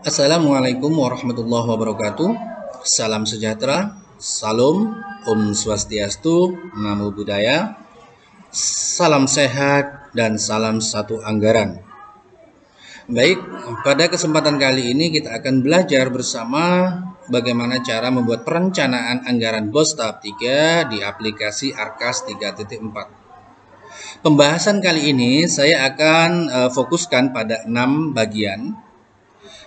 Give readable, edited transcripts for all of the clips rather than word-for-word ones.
Assalamualaikum warahmatullahi wabarakatuh. Salam sejahtera, salam, Om Swastiastu, Namo Buddhaya, salam sehat, dan salam satu anggaran. Baik, pada kesempatan kali ini kita akan belajar bersama bagaimana cara membuat perencanaan anggaran BOS tahap 3 di aplikasi Arkas 3.4. Pembahasan kali ini saya akan fokuskan pada 6 bagian,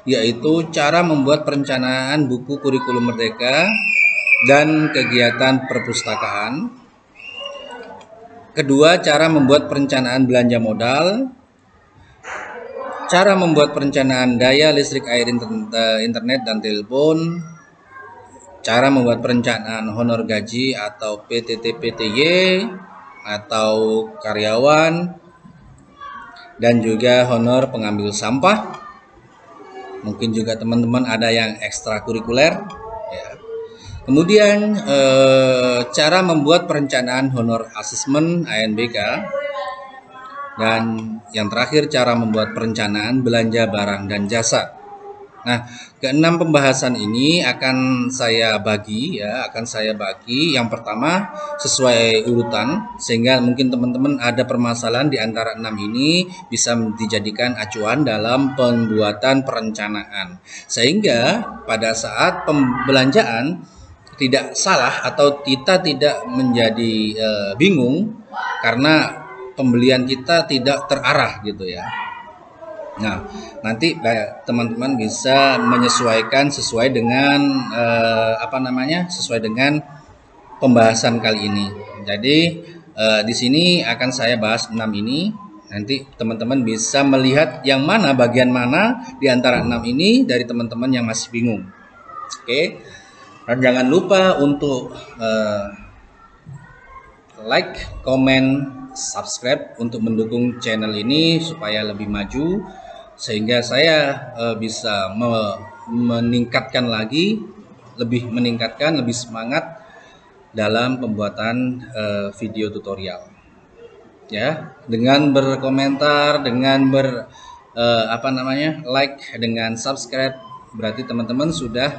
yaitu cara membuat perencanaan buku kurikulum merdeka dan kegiatan perpustakaan. Kedua, cara membuat perencanaan belanja modal. Cara membuat perencanaan daya listrik, air, internet, dan telepon. Cara membuat perencanaan honor gaji atau PTT-PTY atau karyawan, dan juga honor pengambil sampah. Mungkin juga teman-teman ada yang ekstrakurikuler ya. Kemudian cara membuat perencanaan honor asesmen ANBK, dan yang terakhir cara membuat perencanaan belanja barang dan jasa. Nah, keenam pembahasan ini akan saya bagi. Yang pertama sesuai urutan, sehingga mungkin teman-teman ada permasalahan di antara 6 ini bisa dijadikan acuan dalam pembuatan perencanaan, sehingga pada saat pembelanjaan tidak salah atau kita tidak menjadi bingung karena pembelian kita tidak terarah gitu ya. Nah, nanti teman-teman bisa menyesuaikan sesuai dengan sesuai dengan pembahasan kali ini. Jadi di sini akan saya bahas 6 ini. Nanti teman-teman bisa melihat yang mana, bagian mana di antara 6 ini dari teman-teman yang masih bingung. Oke. Dan jangan lupa untuk like, comment, subscribe untuk mendukung channel ini supaya lebih maju, sehingga saya bisa meningkatkan lebih semangat dalam pembuatan video tutorial ya. Dengan berkomentar, dengan like, dengan subscribe, berarti teman-teman sudah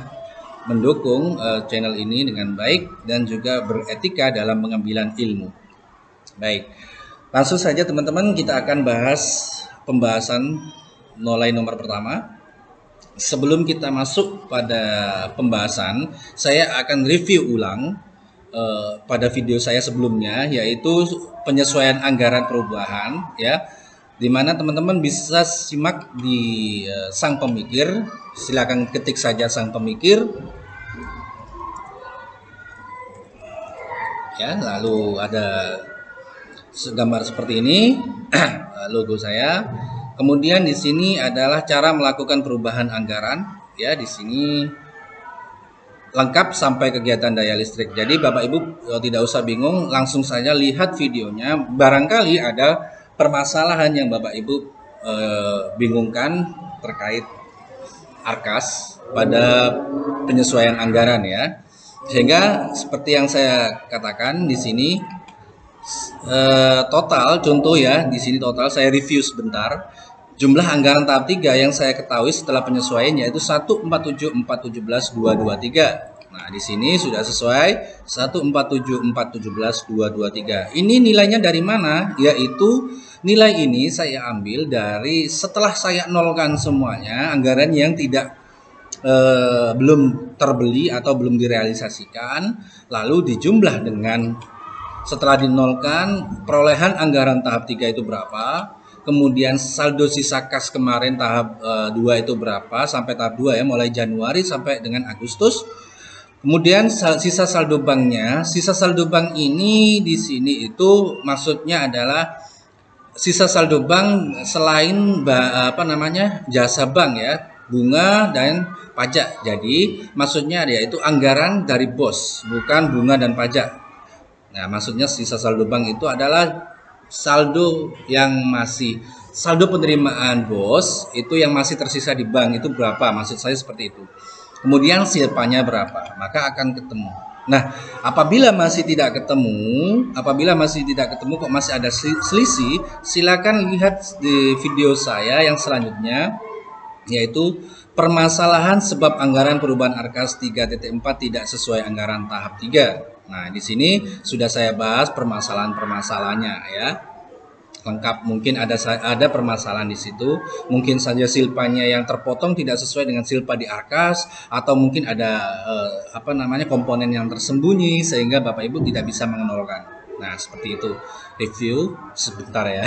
mendukung channel ini dengan baik dan juga beretika dalam pengambilan ilmu. Baik, langsung saja teman-teman, kita akan bahas pembahasan mulai nomor pertama. Sebelum kita masuk pada pembahasan, saya akan review ulang pada video saya sebelumnya, yaitu penyesuaian anggaran perubahan ya, dimana teman-teman bisa simak di Sang Pemikir. Silakan ketik saja Sang Pemikir ya, lalu ada gambar seperti ini logo saya. Kemudian di sini adalah cara melakukan perubahan anggaran ya, di sini lengkap sampai kegiatan daya listrik. Jadi Bapak Ibu tidak usah bingung, langsung saja lihat videonya. Barangkali ada permasalahan yang Bapak Ibu bingungkan terkait Arkas pada penyesuaian anggaran ya. Sehingga seperti yang saya katakan di sini, total contoh ya, di sini total saya review sebentar. Jumlah anggaran tahap 3 yang saya ketahui setelah penyesuaian yaitu 147.417.223. Nah, di sini sudah sesuai 147.417.223. Ini nilainya dari mana? Yaitu nilai ini saya ambil dari setelah saya nolkan semuanya anggaran yang tidak belum terbeli atau belum direalisasikan, lalu dijumlah dengan setelah dinolkan perolehan anggaran tahap 3 itu berapa, kemudian saldo sisa kas kemarin tahap 2 itu berapa sampai tahap 2 ya, mulai Januari sampai dengan Agustus. Kemudian sisa saldo banknya. Sisa saldo bank ini di sini itu maksudnya adalah sisa saldo bank selain jasa bank ya, bunga dan pajak. Jadi maksudnya yaitu anggaran dari BOS, bukan bunga dan pajak. Nah, maksudnya sisa saldo bank itu adalah saldo yang masih, saldo penerimaan BOS itu yang masih tersisa di bank itu berapa, maksud saya seperti itu. Kemudian silpanya berapa, maka akan ketemu. Nah, apabila masih tidak ketemu kok masih ada selisih, silakan lihat di video saya yang selanjutnya yaitu permasalahan sebab anggaran perubahan Arkas 3.4 tidak sesuai anggaran tahap 3. Nah, di sini sudah saya bahas permasalahan-permasalahannya ya. Lengkap, mungkin ada permasalahan di situ, mungkin saja silpanya yang terpotong tidak sesuai dengan silpa di Arkas, atau mungkin ada komponen yang tersembunyi sehingga Bapak Ibu tidak bisa mengenalkan. Nah, seperti itu review sebentar ya.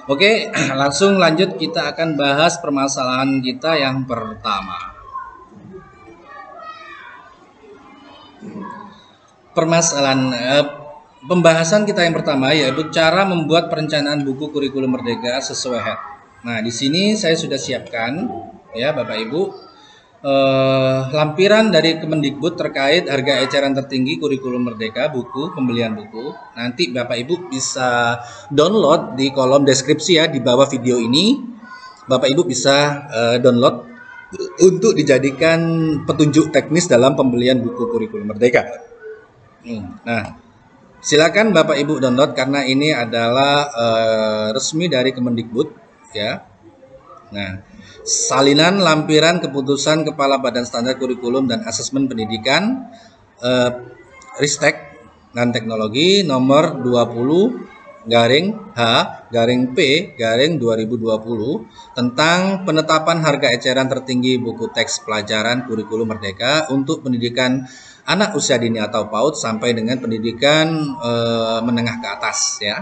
Oke, langsung lanjut, kita akan bahas permasalahan kita yang pertama. Pembahasan kita yang pertama yaitu cara membuat perencanaan buku kurikulum Merdeka sesuai HET. Nah, di sini saya sudah siapkan ya Bapak Ibu lampiran dari Kemendikbud terkait harga eceran tertinggi kurikulum Merdeka buku, pembelian buku. Nanti Bapak Ibu bisa download di kolom deskripsi ya, di bawah video ini. Bapak Ibu bisa download untuk dijadikan petunjuk teknis dalam pembelian buku kurikulum Merdeka. Nah, silakan Bapak Ibu download karena ini adalah resmi dari Kemendikbud ya. Nah, salinan lampiran keputusan Kepala Badan Standar Kurikulum dan Asesmen Pendidikan Ristek dan Teknologi nomor 20/H/P/2020 tentang penetapan harga eceran tertinggi buku teks pelajaran kurikulum Merdeka untuk pendidikan anak usia dini atau PAUD sampai dengan pendidikan menengah ke atas ya.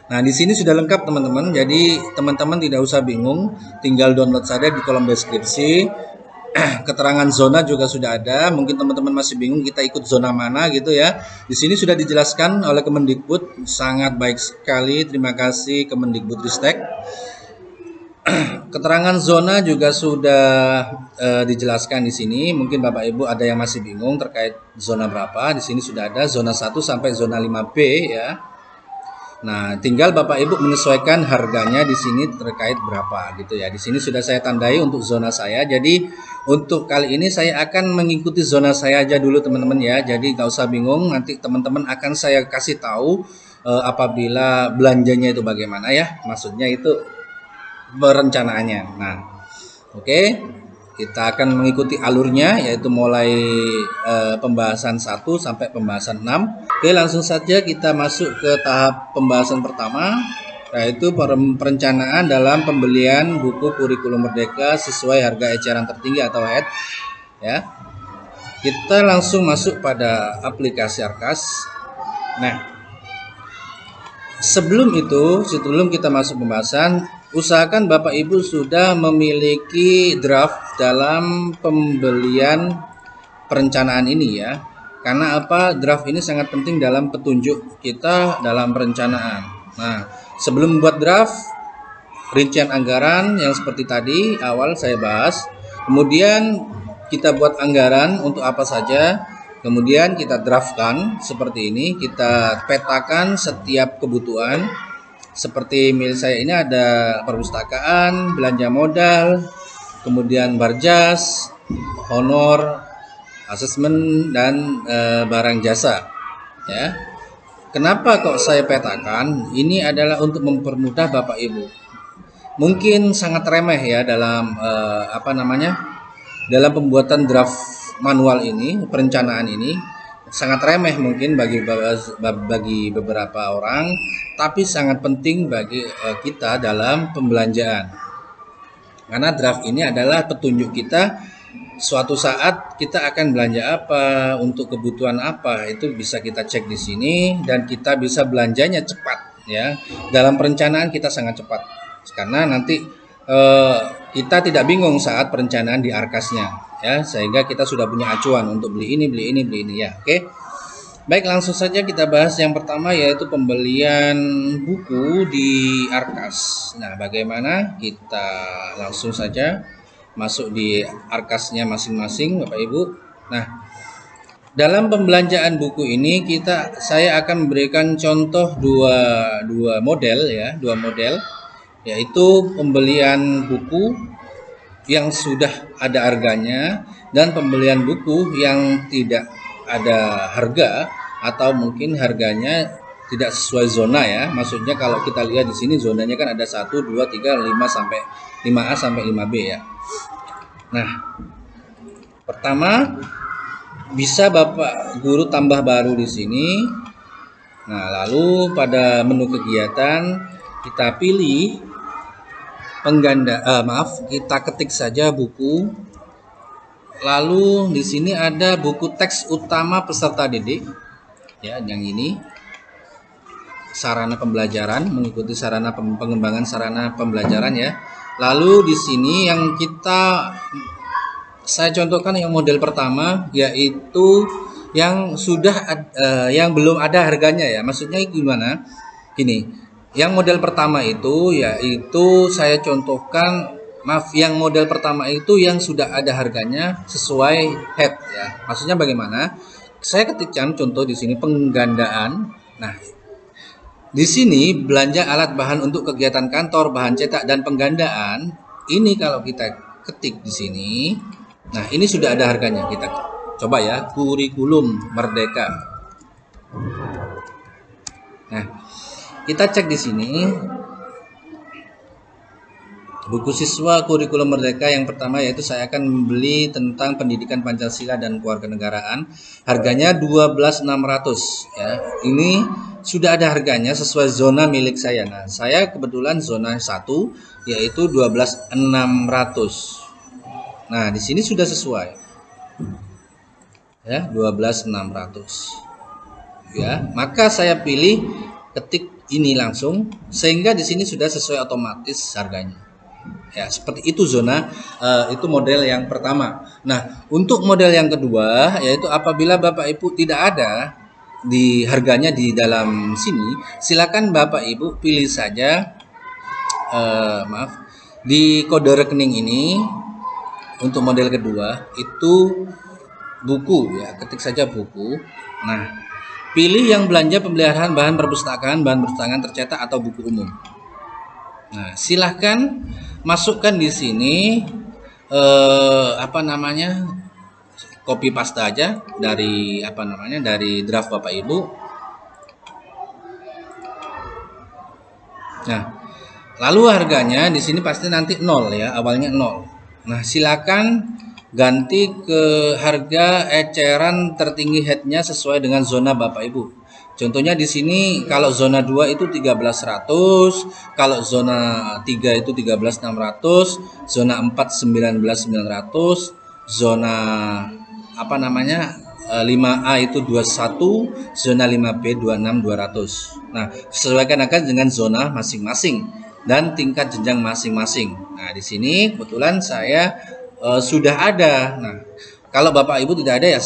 Nah, di sini sudah lengkap teman-teman. Jadi teman-teman tidak usah bingung, tinggal download saja di kolom deskripsi. Keterangan zona juga sudah ada. Mungkin teman-teman masih bingung kita ikut zona mana gitu ya. Di sini sudah dijelaskan oleh Kemendikbud, sangat baik sekali. Terima kasih Kemendikbudristek. Keterangan zona juga sudah dijelaskan di sini. Mungkin Bapak Ibu ada yang masih bingung terkait zona berapa. Di sini sudah ada zona 1 sampai zona 5B ya. Nah, tinggal Bapak Ibu menyesuaikan harganya di sini terkait berapa gitu ya. Di sini sudah saya tandai untuk zona saya. Jadi untuk kali ini saya akan mengikuti zona saya aja dulu teman-teman ya. Jadi nggak usah bingung, nanti teman-teman akan saya kasih tahu apabila belanjanya itu bagaimana ya. Maksudnya itu perencanaannya. Nah, oke. Kita akan mengikuti alurnya yaitu mulai pembahasan 1 sampai pembahasan 6. Oke, langsung saja kita masuk ke tahap pembahasan pertama yaitu perencanaan dalam pembelian buku kurikulum Merdeka sesuai harga eceran tertinggi atau HET ya. Kita langsung masuk pada aplikasi Arkas. Nah, sebelum kita masuk pembahasan, usahakan Bapak Ibu sudah memiliki draft dalam pembelian perencanaan ini ya. Karena apa? Draft ini sangat penting dalam petunjuk kita dalam perencanaan. Nah, sebelum membuat draft, rincian anggaran yang seperti tadi awal saya bahas. Kemudian kita buat anggaran untuk apa saja. Kemudian kita draftkan seperti ini. Kita petakan setiap kebutuhan. Seperti milik saya ini ada perpustakaan, belanja modal, kemudian barjas, honor, asesmen, dan barang jasa ya. Kenapa kok saya petakan? Ini adalah untuk mempermudah Bapak Ibu. Mungkin sangat remeh ya dalam dalam pembuatan draft manual ini, perencanaan ini sangat remeh mungkin bagi beberapa orang, tapi sangat penting bagi kita dalam pembelanjaan. Karena draft ini adalah petunjuk kita suatu saat kita akan belanja apa, untuk kebutuhan apa, itu bisa kita cek di sini dan kita bisa belanjanya cepat ya. Dalam perencanaan kita sangat cepat karena nanti kita tidak bingung saat perencanaan di Arkasnya ya, sehingga kita sudah punya acuan untuk beli ini ya. Oke. Baik, langsung saja kita bahas yang pertama yaitu pembelian buku di Arkas. Nah, bagaimana? Kita langsung saja masuk di Arkasnya masing-masing Bapak Ibu. Nah, dalam pembelanjaan buku ini saya akan memberikan contoh dua model ya, yaitu pembelian buku yang sudah ada harganya dan pembelian buku yang tidak ada harga atau mungkin harganya tidak sesuai zona ya. Maksudnya kalau kita lihat di sini zonanya kan ada 1, 2, 3, 5 sampai 5A sampai 5B ya. Nah, pertama bisa Bapak Guru tambah baru di sini. Nah, lalu pada menu kegiatan kita pilih kita ketik saja buku. Lalu di sini ada buku teks utama peserta didik. Ya, yang ini sarana pembelajaran, mengikuti sarana pengembangan sarana pembelajaran ya. Lalu di sini yang saya contohkan yang model pertama, yaitu yang yang belum ada harganya ya. Maksudnya gimana? Gini. Yang model pertama itu yaitu saya contohkan, yang model pertama itu yang sudah ada harganya sesuai head ya. Maksudnya bagaimana? Saya ketikkan contoh di sini penggandaan. Nah, di sini belanja alat bahan untuk kegiatan kantor, bahan cetak dan penggandaan. Ini kalau kita ketik di sini, nah ini sudah ada harganya. Kita coba ya, kurikulum Merdeka. Nah, kita cek di sini buku siswa kurikulum Merdeka yang pertama, yaitu saya akan membeli tentang pendidikan Pancasila dan kewarganegaraan. Harganya 12.600 ya. Ini sudah ada harganya sesuai zona milik saya. Nah, saya kebetulan zona 1 yaitu 12.600. Nah, di sini sudah sesuai. Ya, 12.600. Ya, maka saya pilih ketik ini langsung, sehingga di sini sudah sesuai otomatis harganya. Ya, seperti itu zona, itu model yang pertama. Nah, untuk model yang kedua, yaitu apabila Bapak Ibu tidak ada di harganya di dalam sini, silakan Bapak Ibu pilih saja, di kode rekening ini. Untuk model kedua itu buku ya, ketik saja buku. Nah, pilih yang belanja pemeliharaan bahan perpustakaan tercetak atau buku umum. Nah, silahkan masukkan di sini copy paste aja dari dari draft Bapak Ibu. Nah, lalu harganya di sini pasti nanti 0 ya, awalnya 0. Nah, silakan ganti ke harga eceran tertinggi headnya sesuai dengan zona Bapak Ibu. Contohnya di sini kalau zona 2 itu 13.100, kalau zona 3 itu 13.600, zona 4 19.900, zona 5A itu 21, zona 5B 26.200. Nah, sesuaikan akan dengan zona masing-masing dan tingkat jenjang masing-masing. Nah, di sini kebetulan saya sudah ada. Nah, kalau Bapak Ibu tidak ada ya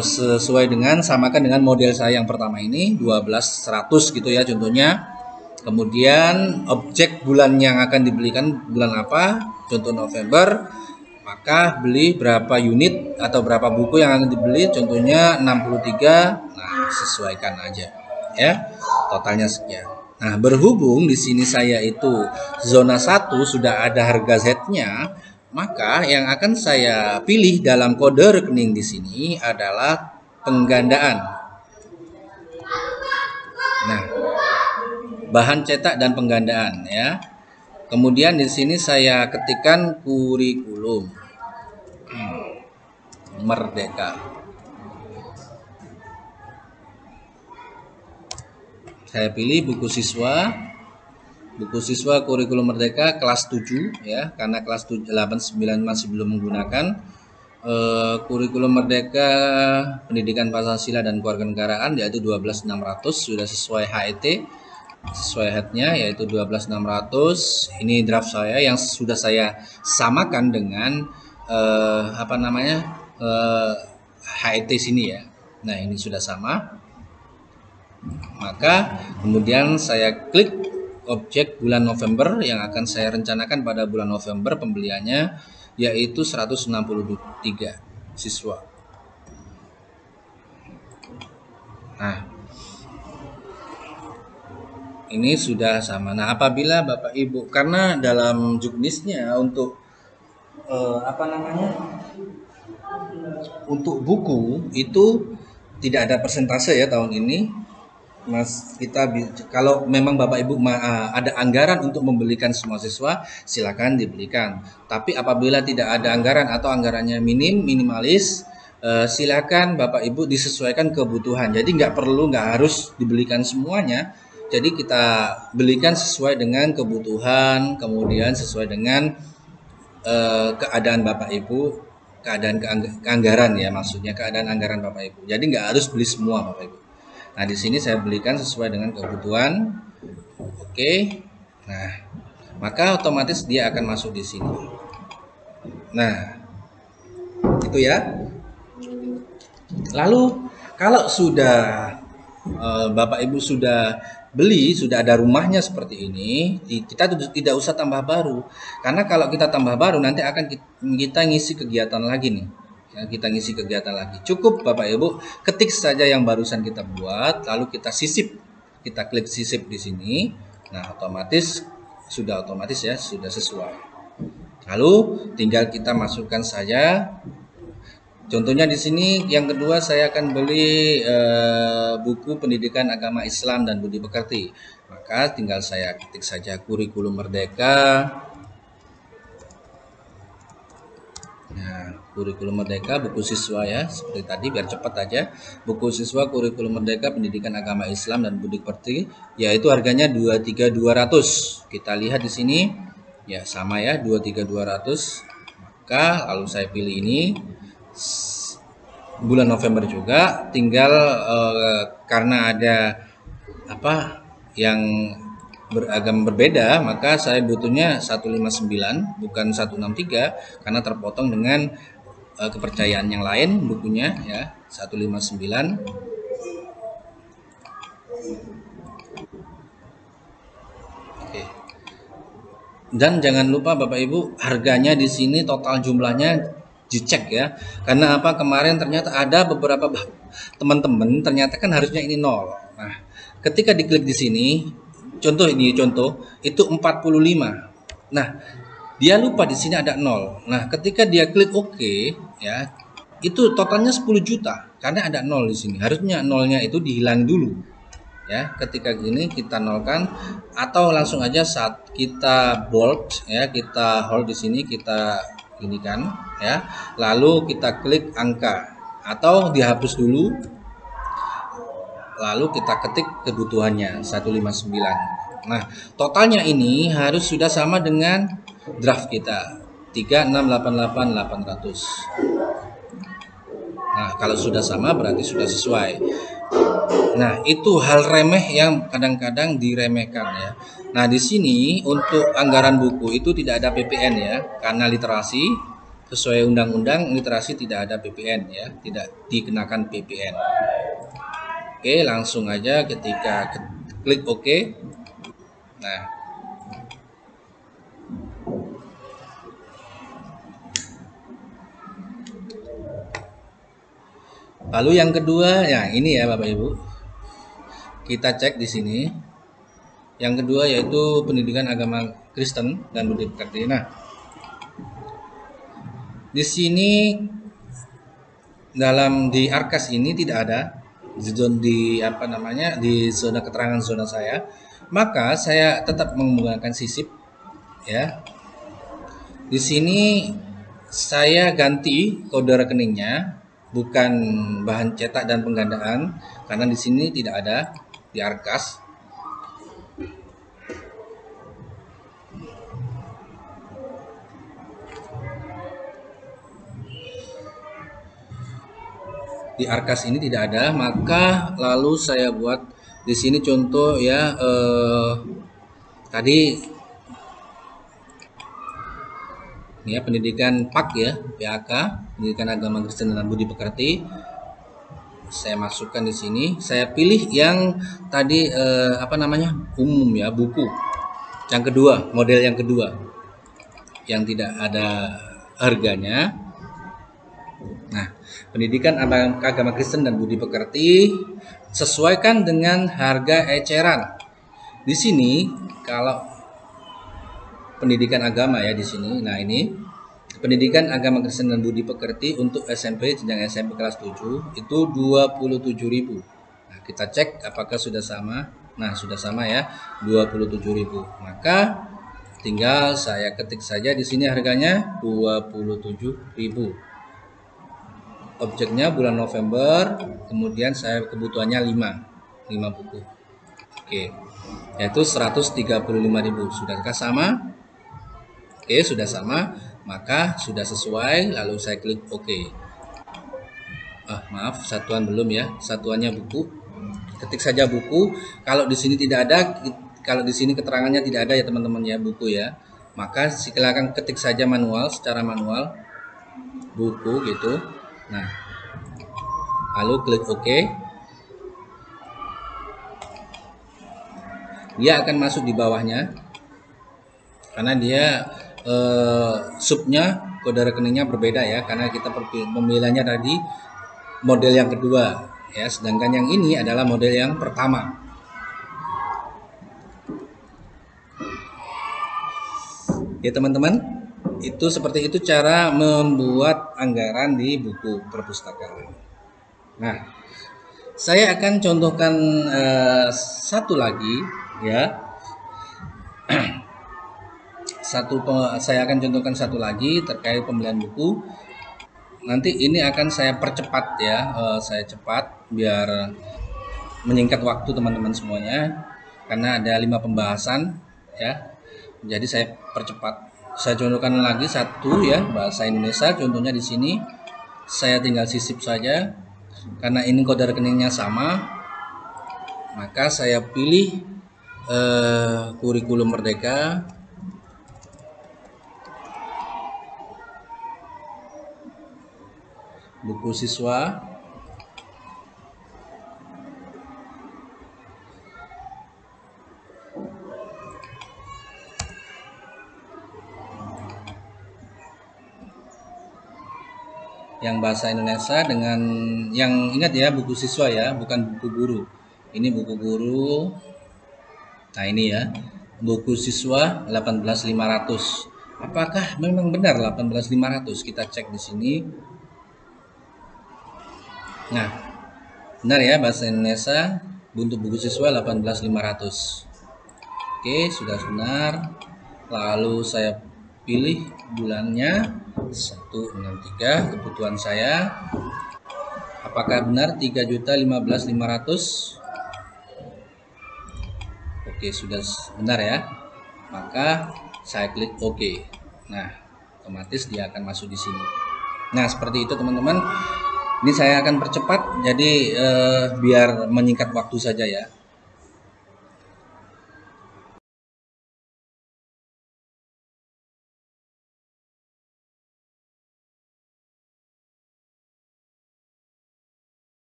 sesuai dengan samakan dengan model saya yang pertama ini 12.100 gitu ya contohnya. Kemudian objek bulan yang akan dibelikan bulan apa? Contoh November. Maka beli berapa unit atau berapa buku yang akan dibeli, contohnya 63. Nah, sesuaikan aja ya. Totalnya sekian. Nah, berhubung di sini saya itu zona 1 sudah ada harga Z-nya, maka yang akan saya pilih dalam kode rekening di sini adalah penggandaan. Nah, bahan cetak dan penggandaan ya. Kemudian di sini saya ketikkan kurikulum Merdeka. Saya pilih buku siswa kurikulum Merdeka kelas 7 ya, karena kelas 8, 9 masih belum menggunakan. Kurikulum Merdeka Pendidikan Pancasila dan Kewarganegaraan yaitu 12.600, sudah sesuai HET, sesuai headnya yaitu 12.600. Ini draft saya yang sudah saya samakan dengan HET sini ya. Nah, ini sudah sama. Maka kemudian saya klik objek bulan November yang akan saya rencanakan pada bulan November pembeliannya, yaitu 163 siswa. Nah, ini sudah sama. Nah, apabila Bapak Ibu, karena dalam juknisnya untuk untuk buku itu tidak ada persentase ya tahun ini. Mas, kalau memang Bapak Ibu ada anggaran untuk membelikan semua siswa, silakan dibelikan. Tapi apabila tidak ada anggaran atau anggarannya minimalis, silakan Bapak Ibu disesuaikan kebutuhan. Jadi nggak harus dibelikan semuanya. Jadi kita belikan sesuai dengan kebutuhan, kemudian sesuai dengan keadaan Bapak Ibu, keadaan keanggaran ya, maksudnya keadaan anggaran Bapak Ibu. Jadi nggak harus beli semua Bapak Ibu. Nah, di sini saya belikan sesuai dengan kebutuhan. Oke. Nah, maka otomatis dia akan masuk di sini. Nah, itu ya. Lalu kalau sudah Bapak Ibu sudah beli, sudah ada rumahnya seperti ini, kita tidak usah tambah baru. Karena kalau kita tambah baru nanti akan kita ngisi kegiatan lagi nih. Ya, kita ngisi kegiatan lagi. Cukup Bapak Ibu ketik saja yang barusan kita buat, lalu kita sisip, kita klik sisip di sini. Nah, sudah otomatis ya, sudah sesuai. Lalu tinggal kita masukkan saja. Contohnya di sini yang kedua saya akan beli buku pendidikan agama Islam dan budi pekerti. Maka tinggal saya ketik saja kurikulum merdeka. Nah, kurikulum merdeka buku siswa ya, seperti tadi biar cepat aja. Buku siswa kurikulum merdeka pendidikan agama Islam dan budi pekerti, yaitu harganya 23.200. Kita lihat di sini ya sama ya 23.200. Maka lalu saya pilih ini bulan November juga, tinggal karena ada yang beragam berbeda, maka saya butuhnya 159 bukan 163 karena terpotong dengan kepercayaan yang lain bukunya ya, 159. Oke. Dan jangan lupa Bapak Ibu, harganya di sini total jumlahnya dicek ya. Karena apa? Kemarin ternyata ada beberapa teman-teman ternyata kan harusnya ini 0. Nah, ketika diklik di sini, contoh itu 45. Nah, dia lupa di sini ada 0. Nah, ketika dia klik OK ya, itu totalnya 10 juta karena ada 0 di sini. Harusnya nolnya itu dihilang dulu. Ya, ketika gini kita nolkan atau langsung aja saat kita bold ya, kita hold di sini, kita ini kan ya, lalu kita klik angka atau dihapus dulu, lalu kita ketik kebutuhannya 159. Nah, totalnya ini harus sudah sama dengan draft kita 3688800. Nah, kalau sudah sama berarti sudah sesuai. Nah, itu hal remeh yang kadang-kadang diremehkan ya. Nah, di sini untuk anggaran buku itu tidak ada PPN ya, karena literasi sesuai undang-undang literasi tidak ada PPN ya, tidak dikenakan PPN. Oke, langsung aja ketika klik OK. Nah, lalu yang kedua ya ini ya Bapak Ibu. Kita cek di sini. Yang kedua yaitu pendidikan agama Kristen dan budi pekerti. Nah, di sini di Arkas ini tidak ada di zona keterangan zona saya. Maka saya tetap menggunakan sisip ya. Di sini saya ganti kode rekeningnya bukan bahan cetak dan penggandaan karena di sini tidak ada di Arkas. Di Arkas ini tidak ada, maka lalu saya buat di sini contoh ya, tadi ya pendidikan PAK ya, PAK pendidikan agama Kristen dan budi pekerti. Saya masukkan di sini, saya pilih yang tadi umum ya, buku yang kedua, model yang kedua yang tidak ada harganya. Nah, pendidikan agama Kristen dan budi pekerti sesuaikan dengan harga eceran. Di sini kalau pendidikan agama ya di sini. Nah, ini pendidikan agama Kristen dan budi pekerti untuk SMP jenjang SMP kelas 7 itu 27.000. Nah, kita cek apakah sudah sama. Nah, sudah sama ya, 27.000. Maka tinggal saya ketik saja di sini harganya 27.000. Objeknya bulan November, kemudian saya kebutuhannya 5 buku. Oke. Yaitu 135.000. Sudahkah sama? Oke, sudah sama, maka sudah sesuai, lalu saya klik OK. Maaf, satuan belum ya. Satuannya buku. Ketik saja buku. Kalau di sini tidak ada, kalau di sini keterangannya tidak ada ya teman-teman ya, buku ya. Maka silakan ketik saja manual, secara manual buku gitu. Nah, lalu klik OK. Dia akan masuk di bawahnya karena dia subnya, kode rekeningnya berbeda ya, karena kita pemilihannya tadi model yang kedua ya, sedangkan yang ini adalah model yang pertama. Ya teman-teman, itu seperti itu cara membuat anggaran di buku perpustakaan. Nah, saya akan contohkan satu lagi ya. Saya akan contohkan satu lagi terkait pembelian buku. Nanti ini akan saya percepat ya, saya cepat biar menyingkat waktu teman-teman semuanya, karena ada 5 pembahasan ya. Jadi saya percepat. Saya contohkan lagi satu ya, bahasa Indonesia. Contohnya di sini saya tinggal sisip saja, karena ini kode rekeningnya sama. Maka saya pilih kurikulum Merdeka. Buku siswa. Yang bahasa Indonesia dengan yang, ingat ya, buku siswa ya, bukan buku guru. Ini buku guru. Nah, ini ya. Buku siswa 18.500. Apakah memang benar 18.500? Kita cek di sini. Nah, benar ya, bahasa Indonesia untuk buku siswa 18.500. Oke, sudah benar. Lalu saya pilih bulannya 163, kebutuhan saya. Apakah benar 3.015.500? Oke, sudah benar ya. Maka saya klik OK. Nah, otomatis dia akan masuk di sini. Nah, seperti itu teman-teman. Ini saya akan percepat, jadi biar menyingkat waktu saja ya.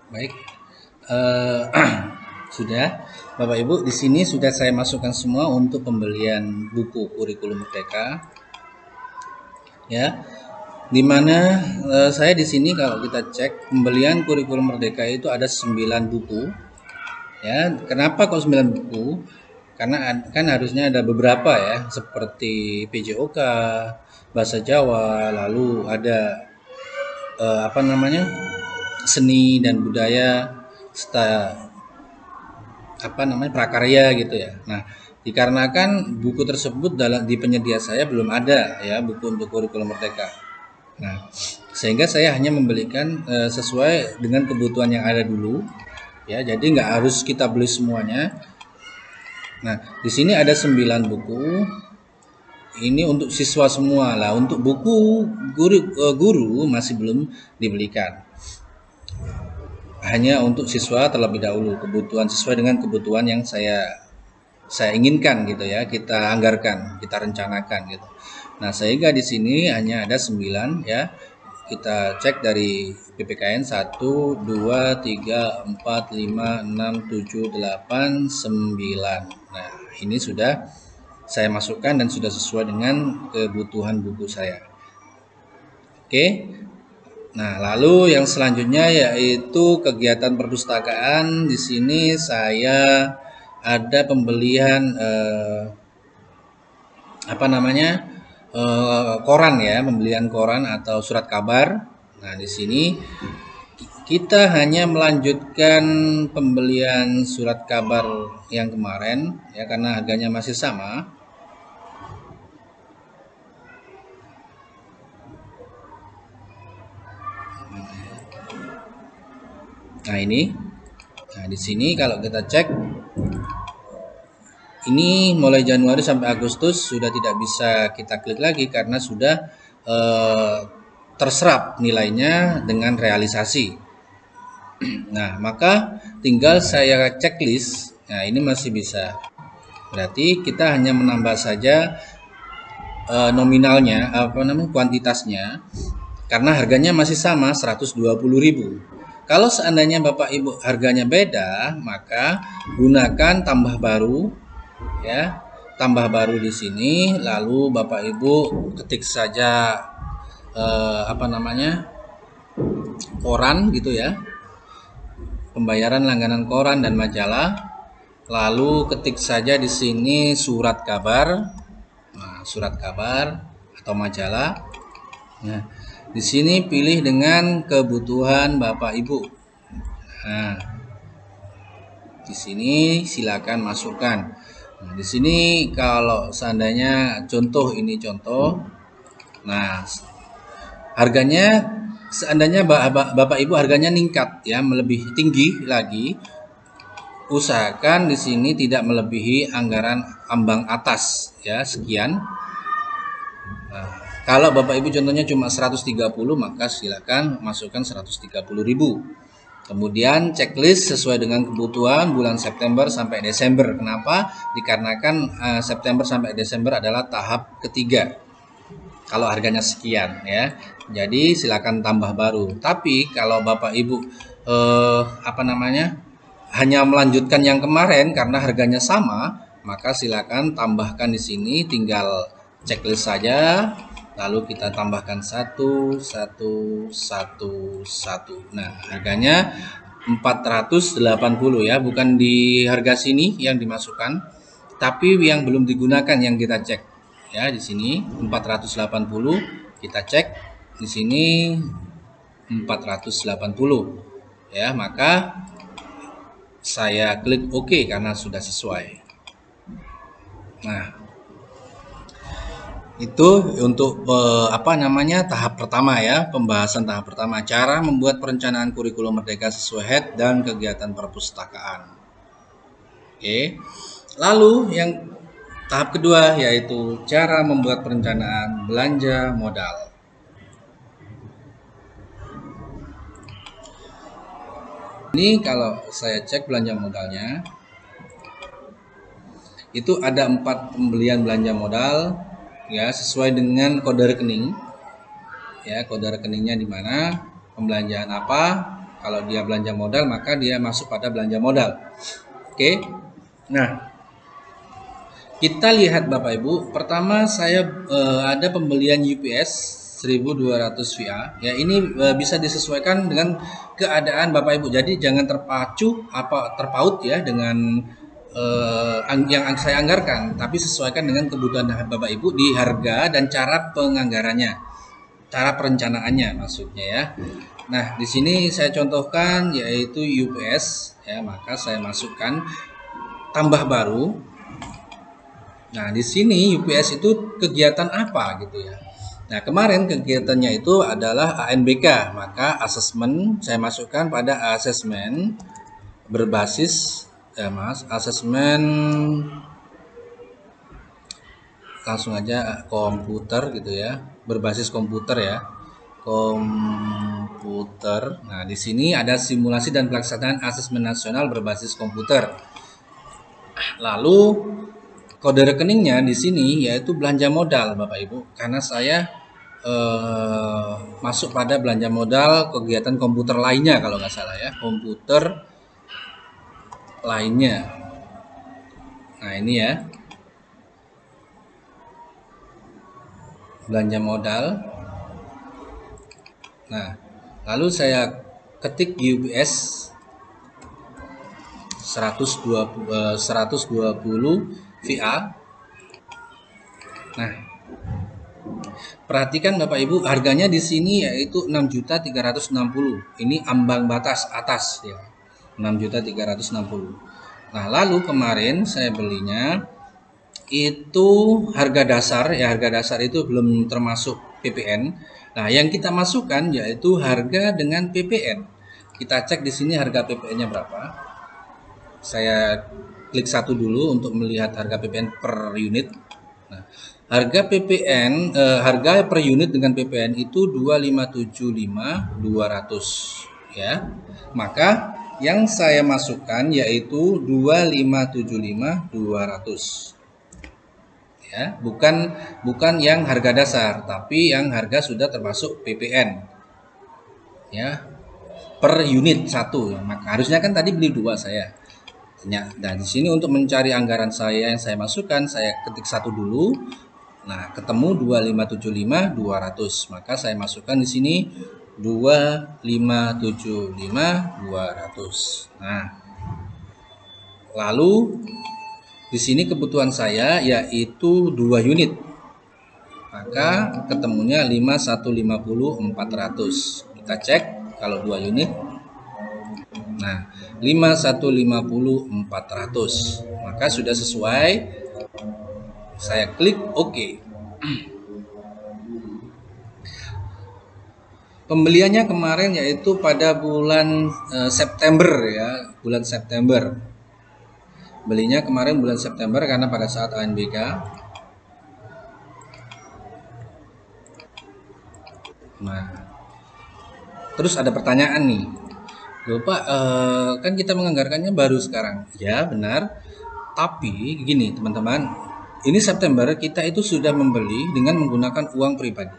Baik, sudah Bapak Ibu, di sini sudah saya masukkan semua untuk pembelian buku kurikulum Merdeka. Ya, dimana saya di sini kalau kita cek pembelian kurikulum Merdeka itu ada 9 buku. Ya, kenapa kok 9 buku? Karena kan harusnya ada beberapa ya, seperti PJOK, bahasa Jawa, lalu ada seni dan budaya, prakarya gitu ya. Nah, dikarenakan buku tersebut di penyedia saya belum ada ya, buku untuk kurikulum Merdeka. Nah, sehingga saya hanya membelikan sesuai dengan kebutuhan yang ada dulu ya, jadi nggak harus kita beli semuanya. Nah, di sini ada 9 buku. Ini untuk siswa semua lah. Untuk buku guru masih belum dibelikan. Hanya untuk siswa terlebih dahulu, kebutuhan sesuai dengan kebutuhan yang saya inginkan gitu ya, kita anggarkan, kita rencanakan gitu. Nah, sehingga di sini hanya ada 9 ya. Kita cek dari PPKN 1 2 3 4 5 6 7 8 9. Nah, ini sudah saya masukkan dan sudah sesuai dengan kebutuhan buku saya. Oke. Nah, lalu yang selanjutnya yaitu kegiatan perpustakaan. Di sini saya ada pembelian koran ya, pembelian koran atau surat kabar. Nah, di sini kita hanya melanjutkan pembelian surat kabar yang kemarin ya, karena harganya masih sama. Nah, ini. Nah, di sini kalau kita cek, ini mulai Januari sampai Agustus sudah tidak bisa kita klik lagi karena sudah terserap nilainya dengan realisasi. Nah, maka tinggal saya checklist. Nah, ini masih bisa. Berarti kita hanya menambah saja nominalnya, kuantitasnya, karena harganya masih sama 120.000. Kalau seandainya Bapak Ibu harganya beda, maka gunakan tambah baru ya. Tambah baru di sini, lalu Bapak Ibu ketik saja koran gitu ya. Pembayaran langganan koran dan majalah. Lalu ketik saja di sini surat kabar. Nah, surat kabar atau majalah. Nah, di sini pilih dengan kebutuhan Bapak Ibu. Nah, di sini silakan masukkan. Nah, di sini kalau seandainya ini contoh. Nah, harganya seandainya Bapak Ibu harganya meningkat ya, melebihi tinggi lagi, usahakan di sini tidak melebihi anggaran ambang atas ya, sekian. Nah, kalau Bapak Ibu contohnya cuma 130, maka silakan masukkan 130.000. Kemudian checklist sesuai dengan kebutuhan bulan September sampai Desember. Kenapa? Dikarenakan September sampai Desember adalah tahap ketiga. Kalau harganya sekian ya. Jadi silakan tambah baru. Tapi kalau Bapak Ibu hanya melanjutkan yang kemarin karena harganya sama, maka silakan tambahkan di sini, tinggal checklist saja, lalu kita tambahkan 1, 1, 1, 1. Nah, harganya 480 ya, bukan di harga sini yang dimasukkan, tapi yang belum digunakan yang kita cek ya. Di sini 480 kita cek, di sini 480 ya, maka saya klik OK karena sudah sesuai. Nah, itu untuk tahap pertama ya, pembahasan tahap pertama, cara membuat perencanaan kurikulum Merdeka sesuai HED dan kegiatan perpustakaan. Oke. Lalu yang tahap kedua yaitu cara membuat perencanaan belanja modal. Ini kalau saya cek belanja modalnya, itu ada 4 pembelian belanja modal ya, sesuai dengan kode rekening ya. Kode rekeningnya di mana, pembelanjaan apa. Kalau dia belanja modal, maka dia masuk pada belanja modal. Oke. Nah, kita lihat Bapak Ibu. Pertama saya ada pembelian UPS 1200 VA ya. Ini bisa disesuaikan dengan keadaan Bapak Ibu. Jadi jangan terpaut ya dengan yang saya anggarkan, tapi sesuaikan dengan kebutuhan Bapak Ibu di harga dan cara penganggarannya, cara perencanaannya maksudnya ya. Nah, di sini saya contohkan yaitu UPS ya, maka saya masukkan tambah baru. Nah, di sini UPS itu kegiatan apa gitu ya. Nah, kemarin kegiatannya itu adalah ANBK, maka asesmen saya masukkan pada asesmen berbasis asesmen langsung aja komputer gitu ya, berbasis komputer ya, komputer. Nah, di sini ada simulasi dan pelaksanaan asesmen nasional berbasis komputer. Lalu kode rekeningnya di sini yaitu belanja modal Bapak Ibu, karena saya masuk pada belanja modal kegiatan komputer lainnya kalau nggak salah ya, komputer lainnya. Nah, ini ya, belanja modal. Nah, lalu saya ketik UPS 120 VA. Nah, Perhatikan Bapak Ibu, harganya di sini yaitu 6.360.000. Ini ambang batas atas ya. 6.360.000. Nah, lalu kemarin saya belinya itu harga dasar ya, harga dasar itu belum termasuk PPN. Nah, yang kita masukkan yaitu harga dengan PPN. Kita cek di sini harga PPN-nya berapa. Saya klik satu dulu untuk melihat harga PPN per unit. Nah, harga PPN harga per unit dengan PPN itu 2575.200 ya. Maka yang saya masukkan yaitu 2575.200 ya, bukan yang harga dasar, tapi yang harga sudah termasuk PPN ya, per unit satu. Maka harusnya kan tadi beli dua saya. Nah, di sini untuk mencari anggaran saya yang saya masukkan, saya ketik satu dulu. Nah, ketemu 2575.200. Maka saya masukkan di sini 2575.200. Nah, lalu di sini kebutuhan saya yaitu 2 unit. Maka ketemunya 5150.400. Kita cek kalau 2 unit. Nah, 5150.400. Maka sudah sesuai. Saya klik OK. Pembeliannya kemarin yaitu pada bulan September ya, bulan September. Belinya kemarin bulan September karena pada saat ANBK. Nah, terus ada pertanyaan nih. Loh Pak, kan kita menganggarkannya baru sekarang. Ya benar, tapi gini teman-teman, ini September kita itu sudah membeli dengan menggunakan uang pribadi,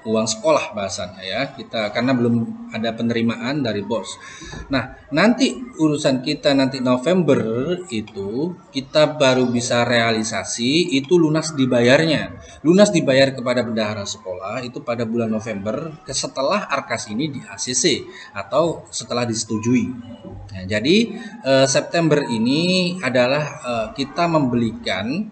uang sekolah bahasanya ya, kita karena belum ada penerimaan dari bos. Nah, nanti urusan kita nanti November itu kita baru bisa realisasi itu lunas dibayarnya. Lunas dibayar kepada bendahara sekolah itu pada bulan November setelah Arkas ini di ACC atau setelah disetujui. Nah, jadi September ini adalah kita membelikan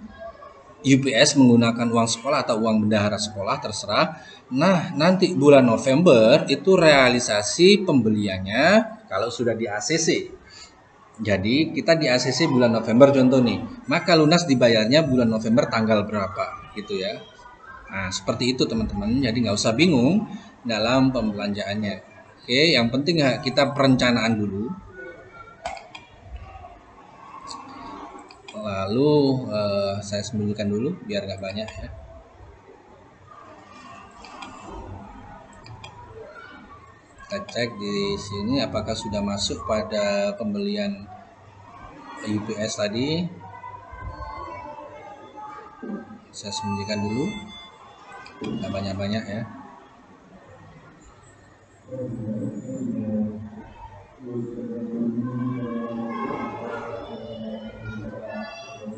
UPS menggunakan uang sekolah atau uang bendahara sekolah terserah. Nah, nanti bulan November itu realisasi pembeliannya kalau sudah di ACC. Jadi kita di ACC bulan November contoh nih, maka lunas dibayarnya bulan November tanggal berapa gitu ya. Nah, seperti itu teman-teman. Jadi nggak usah bingung dalam pembelanjaannya. Oke, yang penting kita perencanaan dulu. Lalu saya sembunyikan dulu biar nggak banyak ya. Kita cek di sini apakah sudah masuk pada pembelian UPS tadi. Saya sembunyikan dulu, nggak banyak-banyak ya.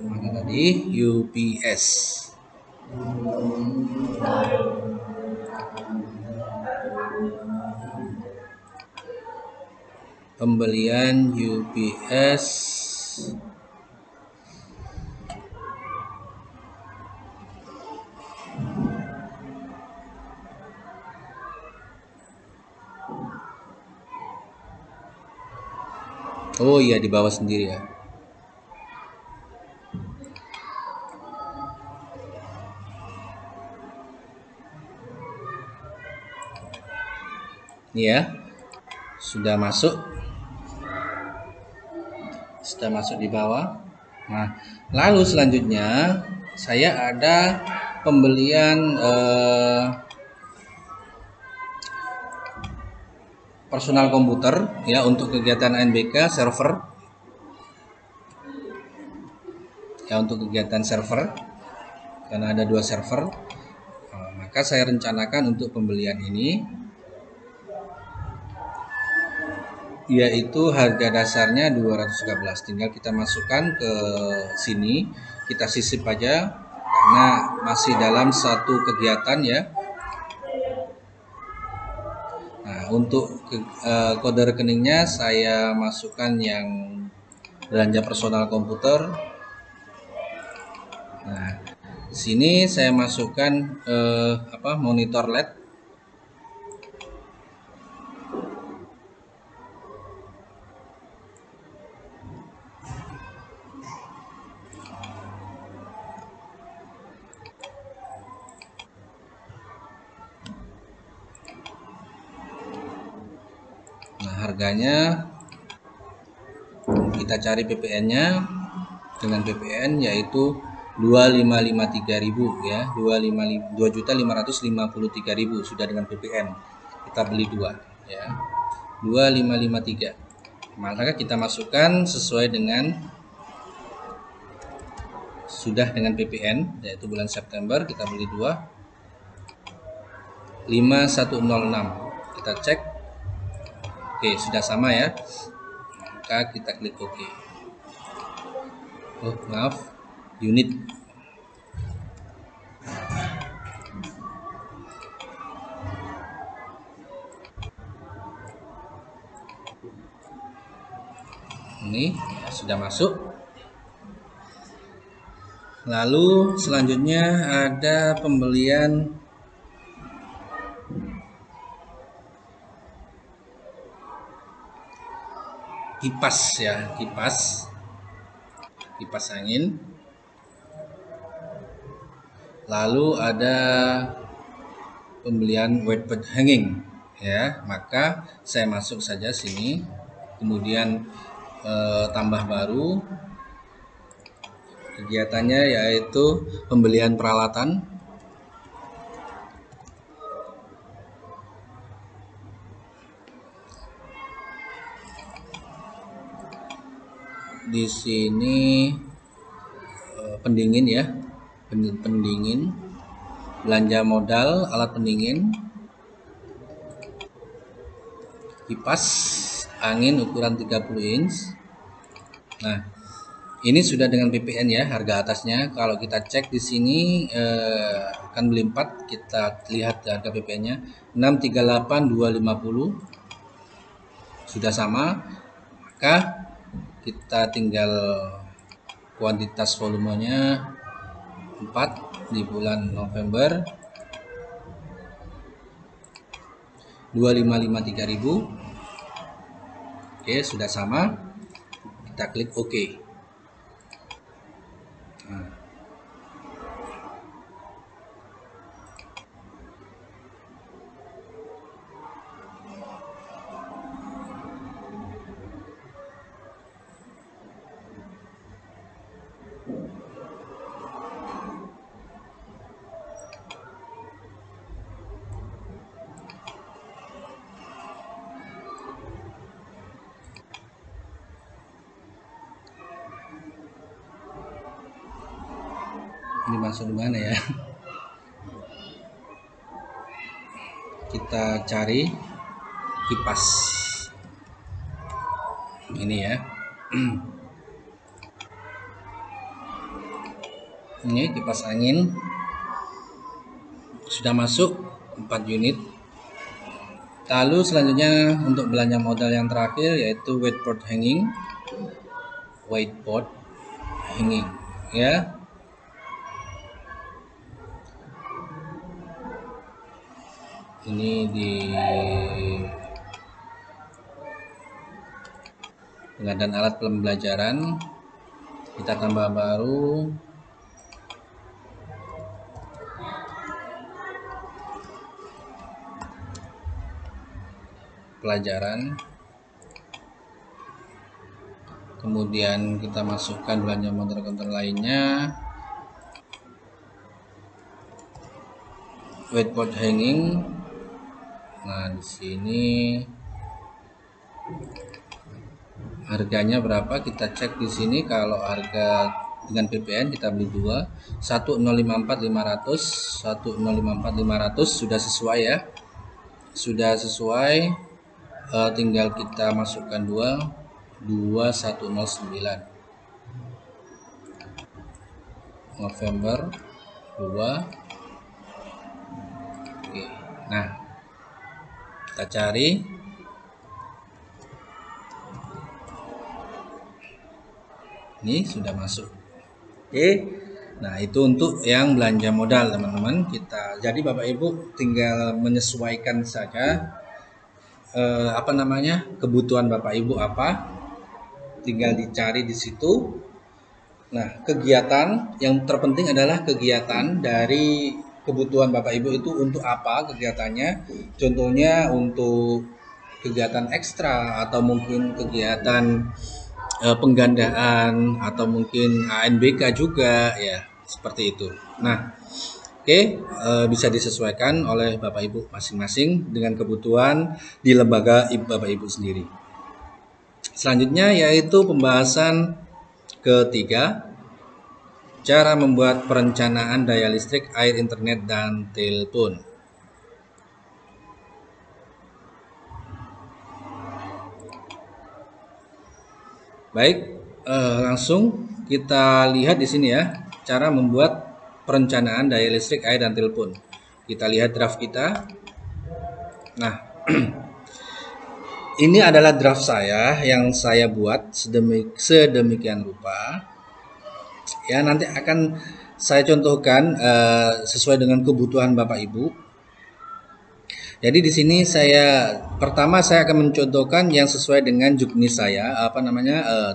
Mana tadi? UPS. Pembelian UPS oh iya, di bawah sendiri ya. Ini ya, sudah masuk di bawah. Nah, lalu selanjutnya saya ada pembelian personal komputer ya untuk kegiatan ANBK server ya, untuk kegiatan server karena ada 2 server. Maka saya rencanakan untuk pembelian ini yaitu harga dasarnya 213. Tinggal kita masukkan ke sini, kita sisip aja karena masih dalam satu kegiatan ya. Nah, untuk kode rekeningnya saya masukkan yang belanja personal komputer. Nah, Di sini saya masukkan monitor LED. Nah, harganya kita cari PPN-nya dengan PPN yaitu 2553.000 ya, 2.553.000 sudah dengan PPN. Kita beli 2 ya. 2553. Maka kita masukkan sesuai dengan sudah dengan PPN yaitu bulan September kita beli 2 5106. Kita cek. Oke, sudah sama ya. Maka kita klik OK. Oh, maaf. Unit. Ini sudah masuk. Lalu selanjutnya ada pembelian kipas ya, kipas angin. Lalu ada pembelian whiteboard hanging ya, maka saya masuk saja sini, kemudian tambah baru, kegiatannya yaitu pembelian peralatan. Di sini pendingin ya, pendingin, belanja modal alat pendingin, kipas angin ukuran 30 inch. Nah, ini sudah dengan PPN ya, harga atasnya. Kalau kita cek di sini akan beli 4, kita lihat harga PPN-nya 638.250. Sudah sama. Maka kita tinggal kuantitas volumenya 4 di bulan November 2553.000. Oke, sudah sama. Kita klik OK. Nah. Ini masuk di mana ya? Kita cari kipas ini ya. Ini kipas angin sudah masuk 4 unit. Lalu selanjutnya untuk belanja modal yang terakhir yaitu whiteboard hanging ya. Ini di pengadaan alat pembelajaran, kita tambah baru pelajaran, kemudian kita masukkan belanja modal lainnya, whiteboard hanging. Nah, di sini harganya berapa? Kita cek di sini. Kalau harga dengan PPN kita beli 2 1054.500 1054.500 sudah sesuai ya. Sudah sesuai, tinggal kita masukkan 2109 November 2. Oke. Nah, kita cari. Ini sudah masuk. Oke. Nah, itu untuk yang belanja modal, teman-teman. Jadi Bapak Ibu tinggal menyesuaikan saja kebutuhan Bapak Ibu apa, tinggal dicari di situ. Nah, kegiatan yang terpenting adalah kegiatan dari kebutuhan Bapak Ibu itu untuk apa kegiatannya. Contohnya untuk kegiatan ekstra atau mungkin kegiatan penggandaan atau mungkin ANBK juga ya, seperti itu. Nah, oke, bisa disesuaikan oleh Bapak Ibu masing-masing dengan kebutuhan di lembaga Bapak Ibu sendiri. Selanjutnya yaitu pembahasan ketiga, cara membuat perencanaan daya listrik, air, internet, dan telepon. Baik, langsung kita lihat di sini ya, cara membuat perencanaan daya listrik, air, dan telepon. Kita lihat draft kita. Nah, ini adalah draft saya yang saya buat sedemikian rupa. Ya, nanti akan saya contohkan sesuai dengan kebutuhan Bapak Ibu. Jadi di sini pertama saya akan mencontohkan yang sesuai dengan juknis saya,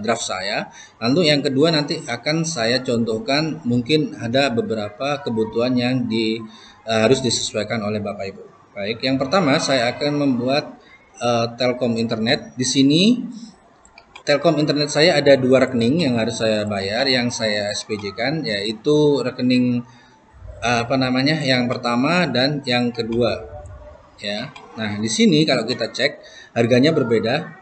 draft saya. Lalu yang kedua nanti akan saya contohkan mungkin ada beberapa kebutuhan yang harus disesuaikan oleh Bapak Ibu. Baik, yang pertama saya akan membuat Telkom internet. Di sini Telkom internet saya ada 2 rekening yang harus saya bayar, yang saya SPJ-kan, yaitu rekening yang pertama dan yang kedua. Ya, nah di sini kalau kita cek harganya berbeda,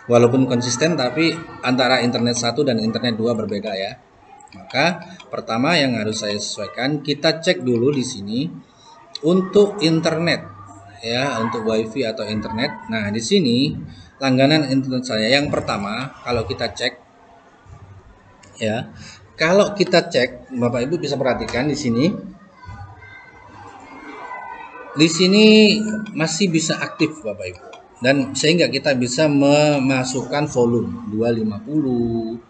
walaupun konsisten tapi antara internet 1 dan internet 2 berbeda ya. Maka pertama yang harus saya sesuaikan, kita cek dulu di sini untuk internet ya, untuk wifi atau internet. Nah di sini langganan internet saya yang pertama, kalau kita cek ya, kalau kita cek Bapak Ibu bisa perhatikan di sini. Di sini masih bisa aktif Bapak Ibu, dan sehingga kita bisa memasukkan volume 250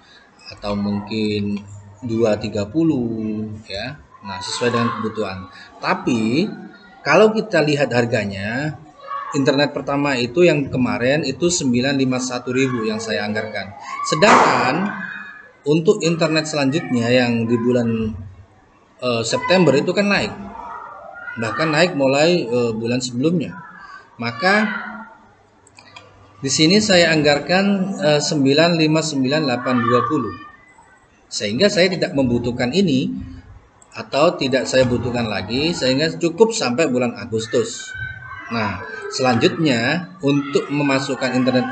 atau mungkin 230 ya. Nah, sesuai dengan kebutuhan. Tapi kalau kita lihat harganya, internet pertama itu yang kemarin itu 951.000 yang saya anggarkan. Sedangkan untuk internet selanjutnya yang di bulan September itu kan naik. Bahkan naik mulai bulan sebelumnya. Maka di sini saya anggarkan 959.820. Sehingga saya tidak membutuhkan ini atau tidak saya butuhkan lagi, sehingga cukup sampai bulan Agustus. Nah, selanjutnya untuk memasukkan internet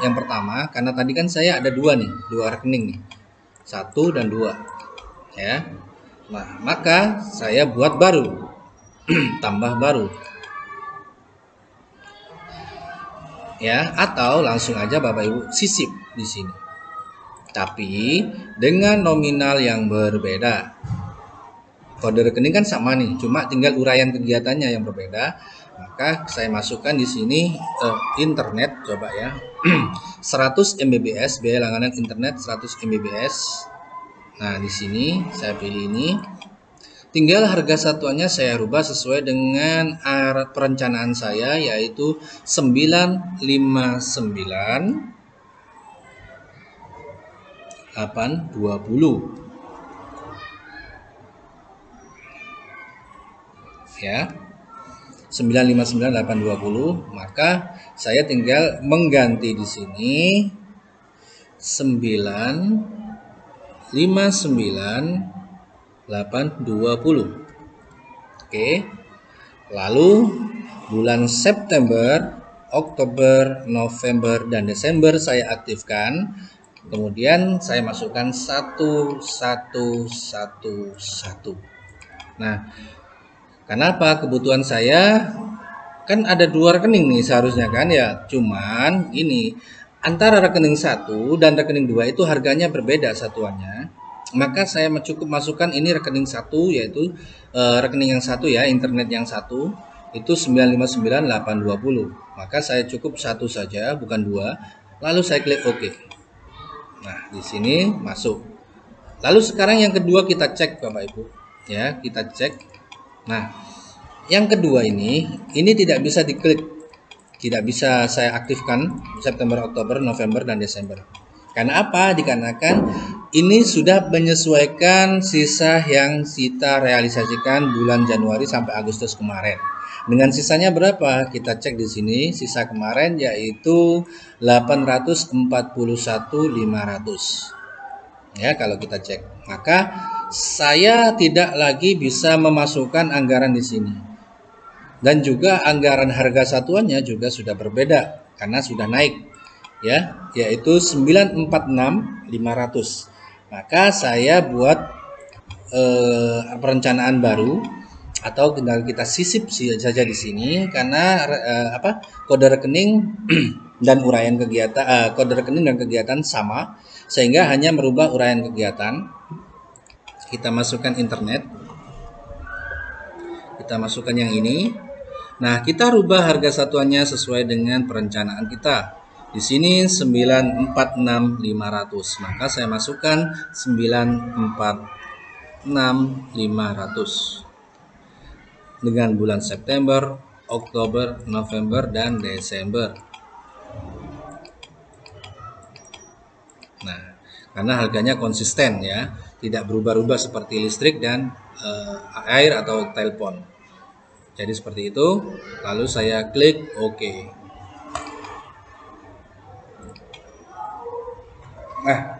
yang pertama karena tadi kan saya ada 2 rekening nih. 1 dan 2. Ya. Nah, maka saya buat baru. Tambah baru ya, atau langsung aja Bapak Ibu sisip di sini, tapi dengan nominal yang berbeda. Kode rekening kan sama nih, cuma tinggal uraian kegiatannya yang berbeda. Maka saya masukkan di sini internet, coba ya. 100 Mbps, biaya langganan internet 100 Mbps. Nah di sini saya pilih ini. Tinggal harga satuannya saya rubah sesuai dengan perencanaan saya, yaitu 959.820 ya, 959.820. Maka saya tinggal mengganti di sini 959.820. Oke. Lalu bulan September, Oktober, November, dan Desember saya aktifkan. Kemudian saya masukkan 1111. Nah, kenapa? Kebutuhan saya kan ada 2 rekening nih seharusnya kan ya. Cuman ini antara rekening 1 dan rekening 2 itu harganya berbeda satuannya. Maka saya cukup masukkan ini rekening 1, yaitu rekening yang 1 ya, internet yang 1 itu 959.820. Maka saya cukup 1 saja, bukan 2. Lalu saya klik OK. Nah, di sini masuk Lalu sekarang yang kedua kita cek Bapak Ibu, ya, kita cek. Nah, yang kedua ini tidak bisa diklik, tidak bisa saya aktifkan September, Oktober, November, dan Desember. Karena apa? Dikarenakan ini sudah menyesuaikan sisa yang kita realisasikan bulan Januari sampai Agustus kemarin. Dengan sisanya berapa? Kita cek di sini, sisa kemarin yaitu 841.500. Ya, kalau kita cek, maka saya tidak lagi bisa memasukkan anggaran di sini. Dan juga anggaran harga satuannya juga sudah berbeda karena sudah naik, ya, yaitu 946.500. Maka saya buat perencanaan baru atau tinggal kita sisip saja di sini karena kode rekening dan uraian kegiatan, kode rekening dan kegiatan sama, sehingga hanya merubah uraian kegiatan. Kita masukkan internet, kita masukkan yang ini. Nah, kita rubah harga satuannya sesuai dengan perencanaan kita. Di sini 946.500, maka saya masukkan 946.500 dengan bulan September, Oktober, November, dan Desember. Nah, karena harganya konsisten, ya, tidak berubah-ubah seperti listrik dan air atau telepon. Jadi seperti itu. Lalu saya klik OK. Nah,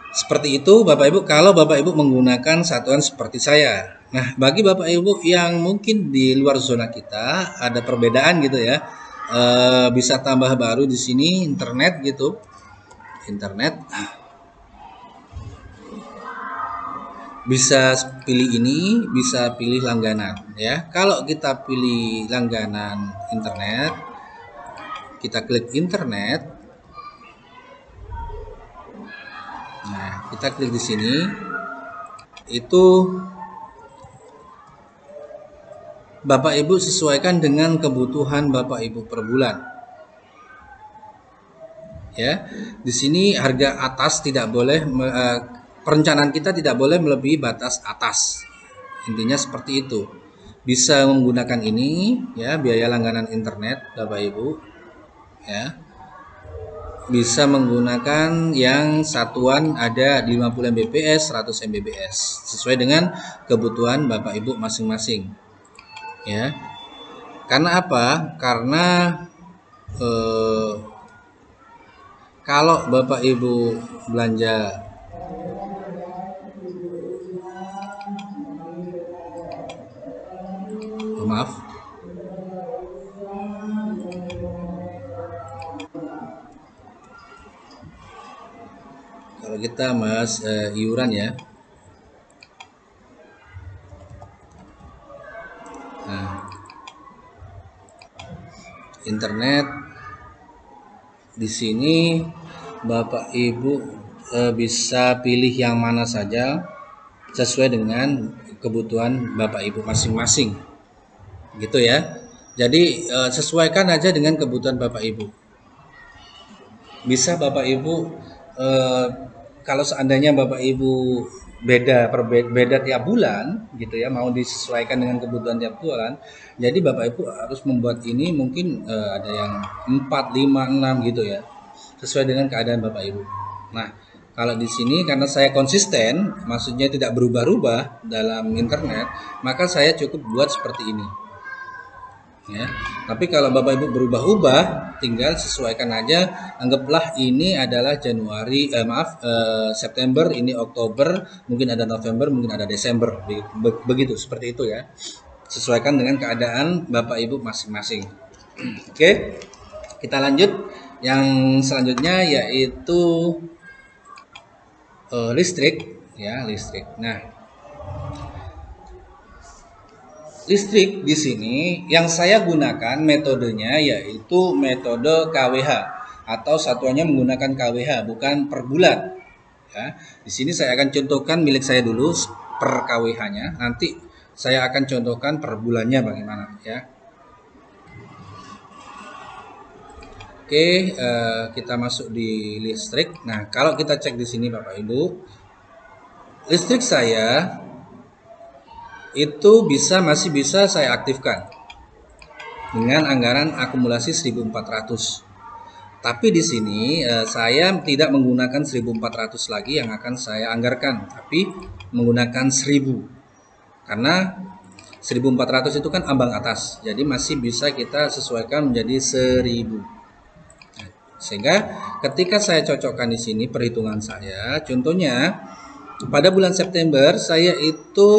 seperti itu Bapak Ibu kalau Bapak Ibu menggunakan satuan seperti saya. Nah, bagi Bapak Ibu yang mungkin di luar zona kita ada perbedaan gitu ya, bisa tambah baru di sini internet gitu. Internet bisa pilih ini, bisa pilih langganan, ya. Kalau kita pilih langganan internet, kita klik internet. Nah, kita klik di sini. Itu Bapak Ibu sesuaikan dengan kebutuhan Bapak Ibu per bulan. Ya, di sini harga atas tidak boleh, perencanaan kita tidak boleh melebihi batas atas. Intinya seperti itu. Bisa menggunakan ini, ya, biaya langganan internet Bapak Ibu, ya. Bisa menggunakan yang satuan ada 50 Mbps, 100 Mbps sesuai dengan kebutuhan Bapak Ibu masing-masing. Ya. Karena apa? Karena kalau Bapak Ibu belanja maaf, kalau kita iuran ya. Nah, internet di sini Bapak Ibu bisa pilih yang mana saja sesuai dengan kebutuhan Bapak Ibu masing-masing, gitu ya. Jadi sesuaikan aja dengan kebutuhan Bapak Ibu. Bisa Bapak Ibu kalau seandainya Bapak Ibu beda tiap bulan gitu ya, mau disesuaikan dengan kebutuhan tiap bulan, jadi Bapak Ibu harus membuat ini mungkin ada yang 4, 5, 6 gitu ya, sesuai dengan keadaan Bapak Ibu. Nah, kalau di sini karena saya konsisten, maksudnya tidak berubah-ubah dalam internet, maka saya cukup buat seperti ini. Ya. Tapi kalau Bapak Ibu berubah-ubah, tinggal sesuaikan aja. Anggaplah ini adalah September, ini Oktober, mungkin ada November, mungkin ada Desember, begitu, seperti itu ya. Sesuaikan dengan keadaan Bapak Ibu masing-masing. Oke, kita lanjut. Yang selanjutnya yaitu listrik, ya, listrik. Nah, listrik di sini yang saya gunakan metodenya yaitu metode KWH atau satuannya menggunakan KWH, bukan per bulan. Ya, di sini saya akan contohkan milik saya dulu per KWH-nya. Nanti saya akan contohkan per bulannya bagaimana, ya. Oke, kita masuk di listrik. Nah, kalau kita cek di sini Bapak Ibu, listrik saya itu masih bisa saya aktifkan dengan anggaran akumulasi 1.400. Tapi di sini saya tidak menggunakan 1.400 lagi yang akan saya anggarkan, tapi menggunakan 1.000. Karena 1.400 itu kan ambang atas, jadi masih bisa kita sesuaikan menjadi 1.000. Sehingga ketika saya cocokkan di sini perhitungan saya, contohnya pada bulan September saya itu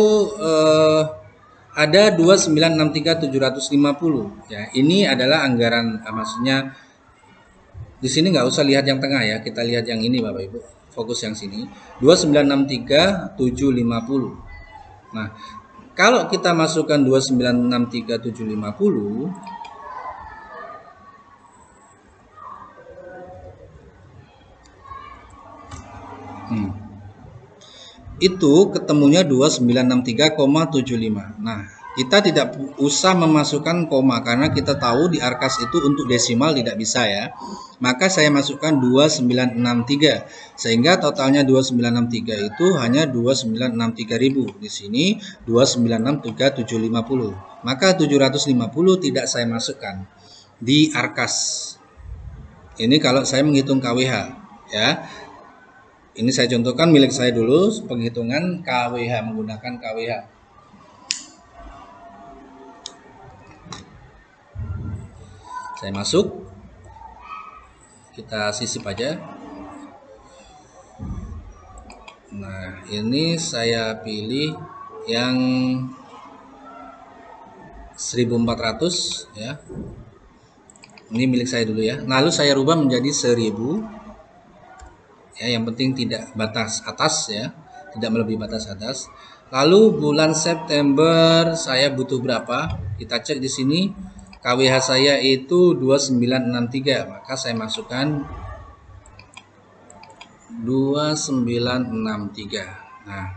ada 2963.750 ya. Ini adalah anggaran maksudnya di sini nggak usah lihat yang tengah ya, kita lihat yang ini Bapak Ibu. Fokus yang sini 2963.750. Nah, kalau kita masukkan 2963.750 itu ketemunya 2963,75. Nah, kita tidak usah memasukkan koma karena kita tahu di Arkas itu untuk desimal tidak bisa ya. Maka saya masukkan 2963 sehingga totalnya 2963 itu hanya 2963.000. Di sini 2963.750. Maka 750 tidak saya masukkan di Arkas. Ini kalau saya menghitung KWH ya. Ini saya contohkan milik saya dulu, penghitungan KWH menggunakan KWH. Saya masuk, kita sisip aja. Nah, ini saya pilih yang 1.400 ya. Ini milik saya dulu ya. Lalu saya rubah menjadi 1.000. Ya, yang penting tidak batas atas ya, tidak melebihi batas atas. Lalu bulan September saya butuh berapa? Kita cek di sini. KWH saya itu 2963, maka saya masukkan 2963. Nah,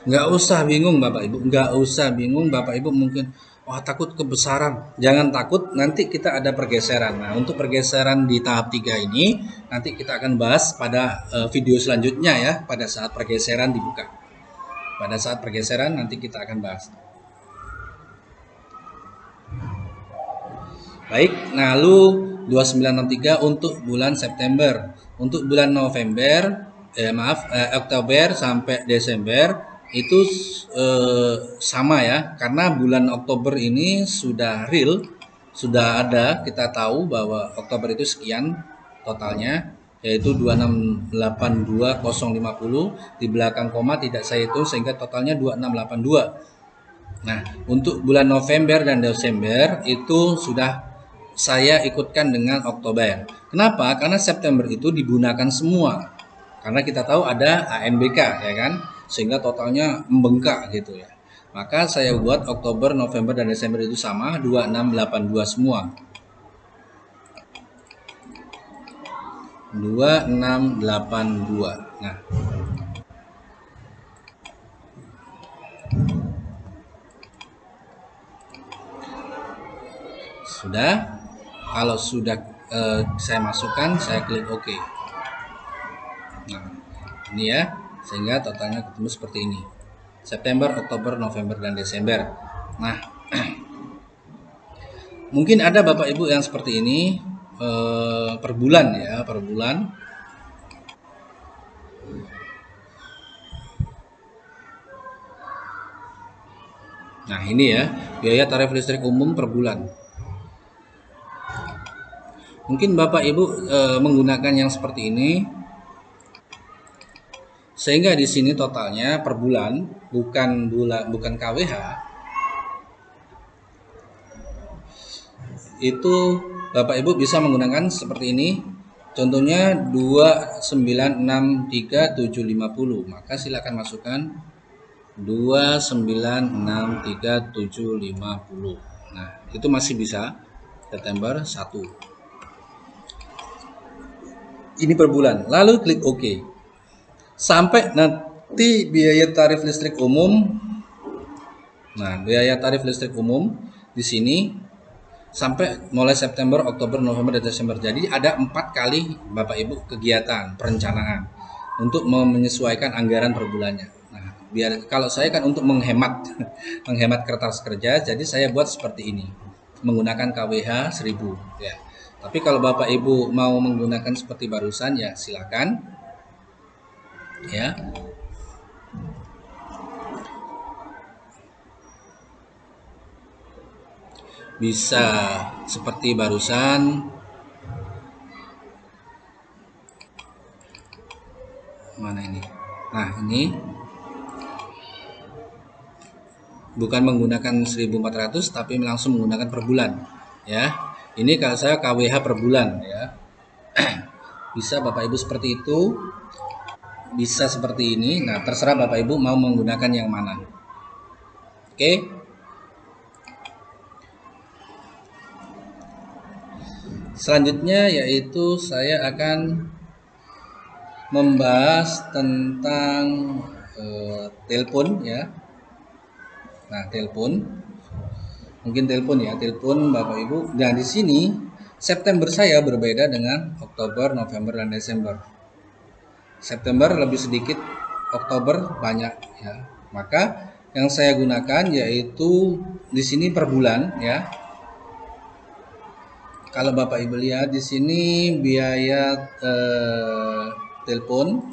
nggak usah bingung Bapak Ibu, nggak usah bingung Bapak Ibu mungkin wah takut kebesaran. Jangan takut, nanti kita ada pergeseran. Nah, untuk pergeseran di tahap 3 ini nanti kita akan bahas pada video selanjutnya ya, pada saat pergeseran dibuka. Pada saat pergeseran nanti kita akan bahas. Baik, lalu 2963 untuk bulan September. Untuk bulan November, Oktober sampai Desember itu sama ya, karena bulan Oktober ini sudah real, sudah ada, kita tahu bahwa Oktober itu sekian totalnya, yaitu 2682050, di belakang koma tidak saya hitung sehingga totalnya 2682. Nah, untuk bulan November dan Desember itu sudah saya ikutkan dengan Oktober. Kenapa? Karena September itu digunakan semua, karena kita tahu ada ANBK ya kan, sehingga totalnya membengkak gitu ya. Maka saya buat Oktober, November, dan Desember itu sama 2682 semua. 2682. Nah, sudah. Kalau sudah saya masukkan, saya klik OK. Nah, ini ya, sehingga totalnya ketemu seperti ini. September, Oktober, November, dan Desember. Nah, mungkin ada Bapak Ibu yang seperti ini per bulan ya, per bulan. Nah, ini ya, biaya tarif listrik umum per bulan. Mungkin Bapak Ibu menggunakan yang seperti ini, sehingga di sini totalnya per bulan, bukan KWH, itu Bapak Ibu bisa menggunakan seperti ini. Contohnya 2963.750, maka silakan masukkan 2963.750. Nah, itu masih bisa September 1. Ini per bulan. Lalu klik OK. Sampai nanti biaya tarif listrik umum. Nah, biaya tarif listrik umum di sini sampai mulai September, Oktober, November, dan Desember. Jadi ada 4 kali Bapak Ibu kegiatan perencanaan. untuk menyesuaikan anggaran per bulannya. Nah, biar kalau saya kan untuk menghemat menghemat kertas kerja, jadi saya buat seperti ini. Menggunakan KWH 1000 ya. Tapi kalau Bapak Ibu mau menggunakan seperti barusan ya silakan ya. Bisa seperti barusan. Mana ini? Nah, ini bukan menggunakan 1400 tapi langsung menggunakan per bulan ya. Ini kalau saya KWH per bulan ya. Bisa Bapak Ibu seperti itu, bisa seperti ini. Nah, terserah Bapak Ibu mau menggunakan yang mana. Oke. Selanjutnya yaitu saya akan membahas tentang telepon ya. Nah, telepon. Mungkin telepon ya, telepon Bapak Ibu. Nah, di sini September saya berbeda dengan Oktober, November, dan Desember. September lebih sedikit, Oktober banyak ya. Maka yang saya gunakan yaitu di sini per bulan ya. Kalau Bapak Ibu lihat di sini biaya telepon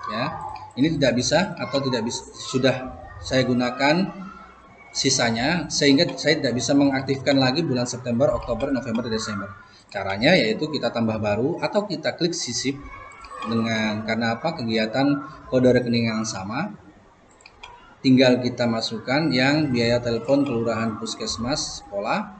ya. Ini tidak bisa atau tidak bisa sudah saya gunakan sisanya sehingga saya tidak bisa mengaktifkan lagi bulan September, Oktober, November, Desember. Caranya yaitu kita tambah baru atau kita klik sisip dengan karena apa kegiatan kode rekening yang sama. Tinggal kita masukkan yang biaya telepon kelurahan, puskesmas, sekolah.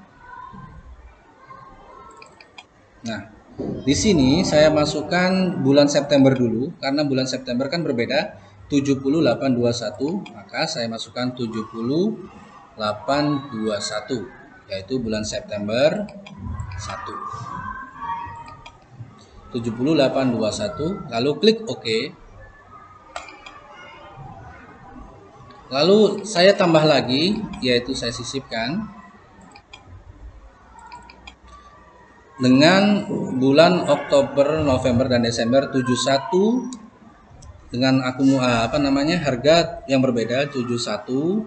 Nah, di sini saya masukkan bulan September dulu karena bulan September kan berbeda 7821, maka saya masukkan 7821 yaitu bulan September 1. 7821 lalu klik OK. Lalu saya tambah lagi yaitu saya sisipkan dengan bulan Oktober, November, dan Desember 71 dengan harga yang berbeda 71821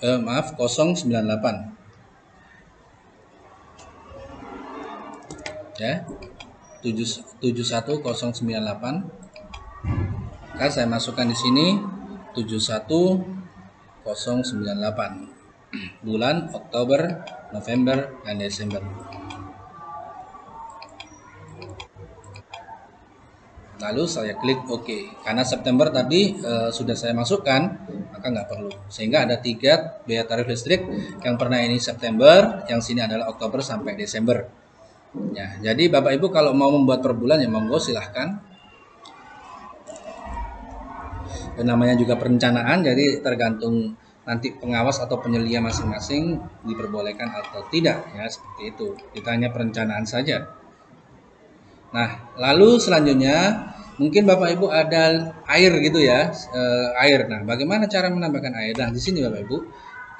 098 ya 71098. Maka saya masukkan di sini 71098 bulan Oktober, November, dan Desember. Lalu saya klik OK. Karena September tadi sudah saya masukkan, maka nggak perlu. Sehingga ada 3 biaya tarif listrik. Yang pernah ini September, yang sini adalah Oktober sampai Desember. Ya, jadi Bapak Ibu kalau mau membuat per bulan ya monggo silahkan. Dan namanya juga perencanaan, jadi tergantung nanti pengawas atau penyelia masing-masing diperbolehkan atau tidak ya seperti itu. Kita hanya perencanaan saja. Nah, lalu selanjutnya mungkin Bapak Ibu ada air gitu ya, air. Nah, bagaimana cara menambahkan air? Nah, di sini Bapak Ibu,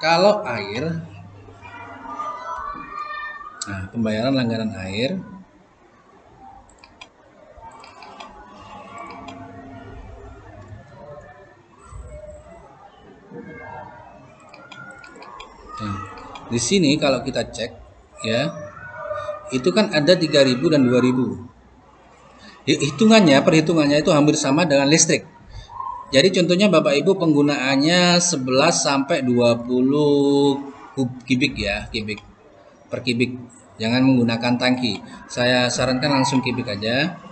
kalau air, nah pembayaran langganan air. Nah, di sini kalau kita cek ya, itu kan ada 3000 dan 2000. Perhitungannya itu hampir sama dengan listrik. Jadi contohnya Bapak Ibu penggunaannya 11 sampai 20 kubik ya, kubik per kubik. Jangan menggunakan tangki. Saya sarankan langsung kubik aja.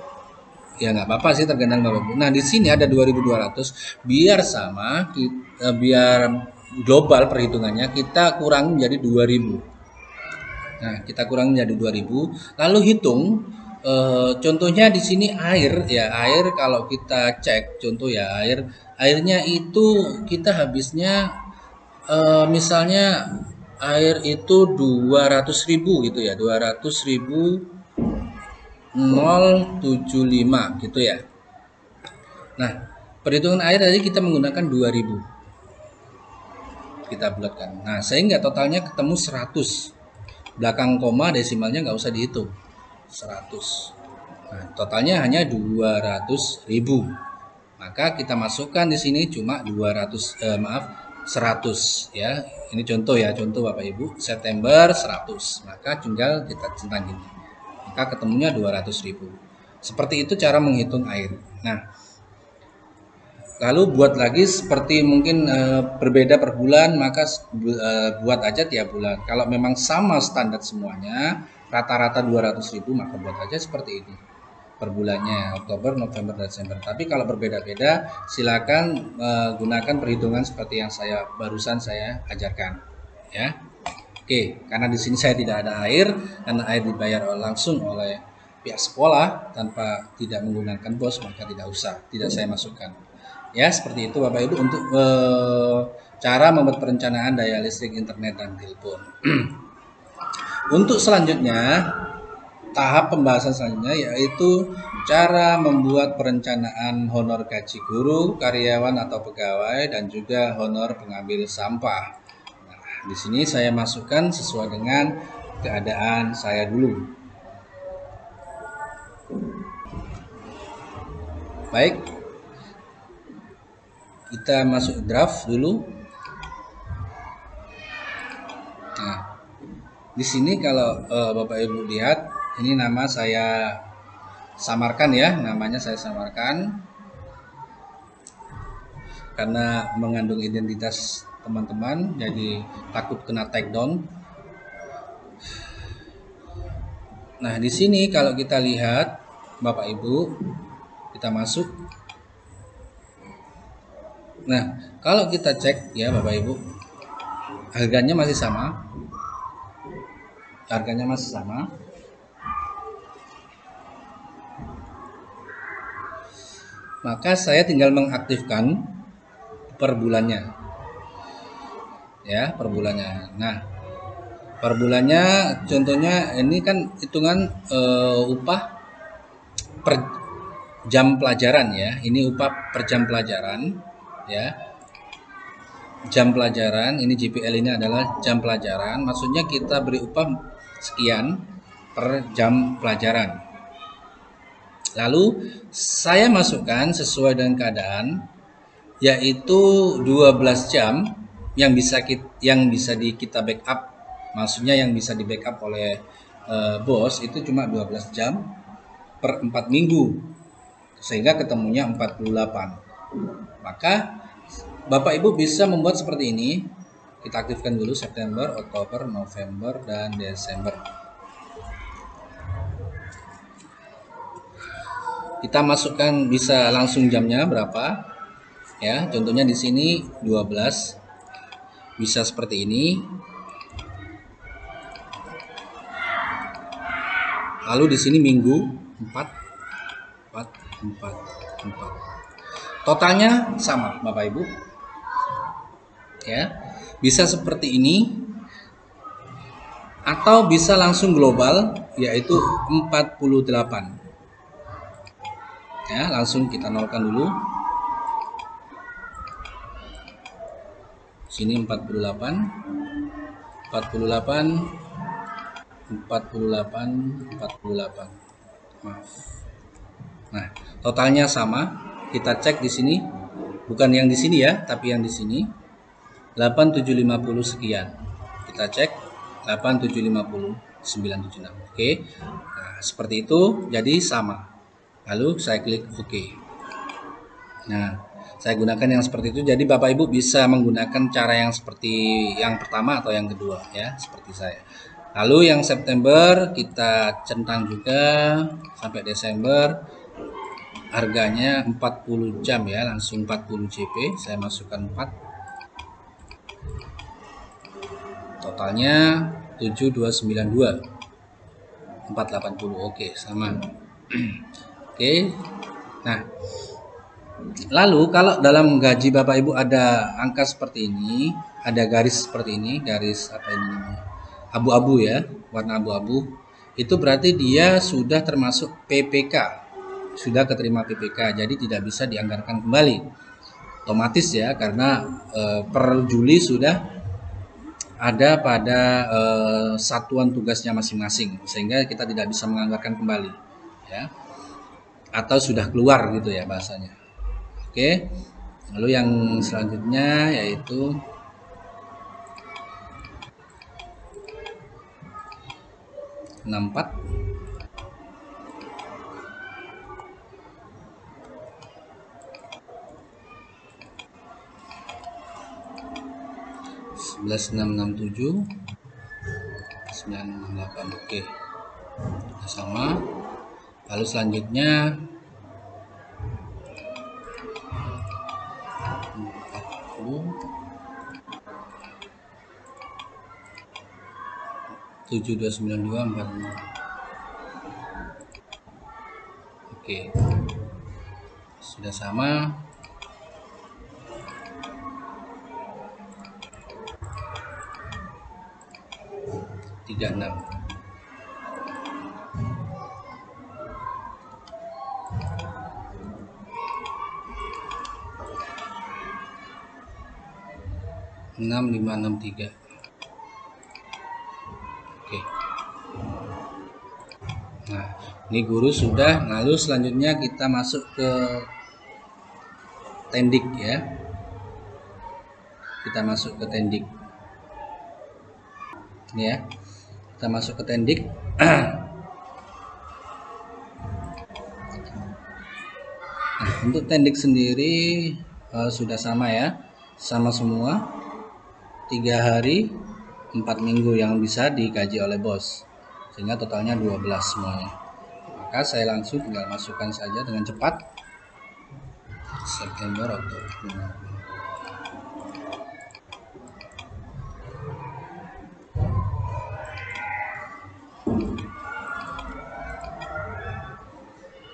Ya nggak apa-apa sih tergantung Bapak Ibu. Nah, di sini ada 2200 biar sama biar global perhitungannya kita kurangi menjadi 2000. Nah, kita kurangi menjadi 2000 lalu hitung contohnya di sini air ya, air kalau kita cek contoh ya airnya itu kita habisnya misalnya air itu 200.000 gitu ya, 200.000 075 gitu ya. Nah, perhitungan air tadi kita menggunakan 2000. Kita bulatkan. Nah, sehingga totalnya ketemu 100. Belakang koma desimalnya nggak usah dihitung. 100. Nah, totalnya hanya 200.000. Maka kita masukkan di sini cuma 100 ya. Ini contoh ya, contoh Bapak Ibu, September 100. Maka tinggal kita centang gini. Maka ketemunya 200.000. Seperti itu cara menghitung air. Nah, lalu buat lagi seperti mungkin berbeda per bulan, maka buat aja tiap bulan. Kalau memang sama standar semuanya, rata-rata 200.000, maka buat aja seperti ini per bulannya, Oktober, November, Desember. Tapi kalau berbeda-beda, silakan gunakan perhitungan seperti yang barusan saya ajarkan, ya. Oke, karena di sini saya tidak ada air, karena air dibayar langsung oleh pihak sekolah tanpa tidak menggunakan BOS, maka tidak saya masukkan. Ya, seperti itu Bapak Ibu untuk cara membuat perencanaan daya listrik, internet, dan telepon. Untuk selanjutnya, tahap pembahasan selanjutnya yaitu cara membuat perencanaan honor gaji guru, karyawan atau pegawai, dan juga honor pengambil sampah. Nah, di sini saya masukkan sesuai dengan keadaan saya dulu. Baik, kita masuk draft dulu. Nah, di sini kalau Bapak Ibu lihat, ini nama saya samarkan ya, namanya saya samarkan karena mengandung identitas teman-teman, jadi takut kena take down. Nah, di sini kalau kita lihat Bapak Ibu, kita masuk. Nah, kalau kita cek ya Bapak Ibu, harganya masih sama. Harganya masih sama. Maka saya tinggal mengaktifkan per bulannya. Ya, per bulannya. Nah, per bulannya contohnya ini kan hitungan upah per jam pelajaran ya. Ini upah per jam pelajaran ya. Jam pelajaran, ini JPL ini adalah jam pelajaran. Maksudnya kita beri upah sekian per jam pelajaran. Lalu saya masukkan sesuai dengan keadaan, yaitu 12 jam yang bisa kita backup. Maksudnya yang bisa di backup oleh bos itu cuma 12 jam per 4 minggu, sehingga ketemunya 48. Maka Bapak Ibu bisa membuat seperti ini. Kita aktifkan dulu September, Oktober, November, dan Desember. Kita masukkan bisa langsung jamnya berapa ya, contohnya di sini 12, bisa seperti ini. Lalu di sini minggu 4. Totalnya sama Bapak Ibu ya, bisa seperti ini atau bisa langsung global yaitu 48 ya. Langsung kita nolkan dulu. Sini 48. Maaf. Nah, totalnya sama. Kita cek di sini. Bukan yang di sini ya, tapi yang di sini 8750 sekian. Kita cek 8750 976. Oke. Nah, seperti itu jadi sama. Lalu saya klik OK. Nah, saya gunakan yang seperti itu. Jadi Bapak Ibu bisa menggunakan cara yang seperti yang pertama atau yang kedua ya, seperti saya. Lalu yang September kita centang juga sampai Desember. Harganya 40 jam ya, langsung 40 JP. Saya masukkan 4. Totalnya 7292. 480. Oke, sama. Oke. Nah, lalu kalau dalam gaji Bapak Ibu ada angka seperti ini, ada garis seperti ini, garis apa ini namanya? Abu-abu ya, warna abu-abu. Itu berarti dia sudah termasuk PPK. Sudah keterima PPK, jadi tidak bisa dianggarkan kembali. Otomatis ya, karena per Juli sudah ada pada satuan tugasnya masing-masing, sehingga kita tidak bisa menganggarkan kembali ya. atau sudah keluar gitu ya bahasanya. Oke. Lalu yang selanjutnya yaitu 64, 11667, 968. Oke, sama. Lalu selanjutnya 40, 7292, 46. Oke, sudah sama. Tiga enam. Enam lima enam tiga. Oke. Nah, ini guru sudah. Lalu selanjutnya kita masuk ke tendik ya. Kita masuk ke tendik. Ini ya. Kita masuk ke tendik. Nah, untuk tendik sendiri sudah sama ya. Sama semua. 3 hari 4 minggu yang bisa dikaji oleh bos, sehingga totalnya 12 semuanya. Maka saya langsung tinggal masukkan saja dengan cepat September, Oktober,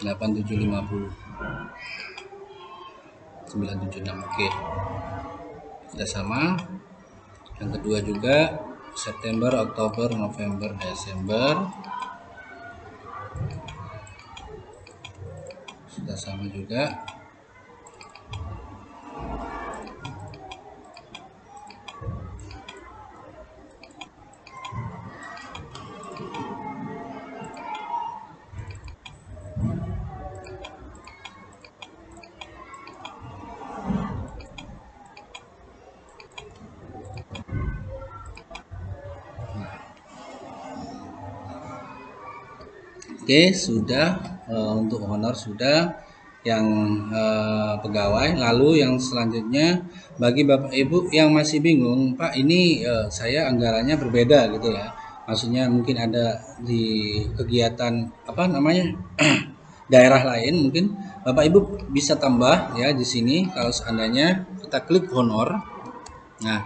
8750, 976. Oke, sudah sama. Yang kedua juga September, Oktober, November, Desember sudah sama juga. Oke, sudah untuk honor sudah yang pegawai. Lalu yang selanjutnya bagi Bapak Ibu yang masih bingung, Pak, ini saya anggarannya berbeda gitu ya. Maksudnya mungkin ada di kegiatan apa namanya daerah lain, mungkin Bapak Ibu bisa tambah ya di sini kalau seandainya kita klik honor. Nah,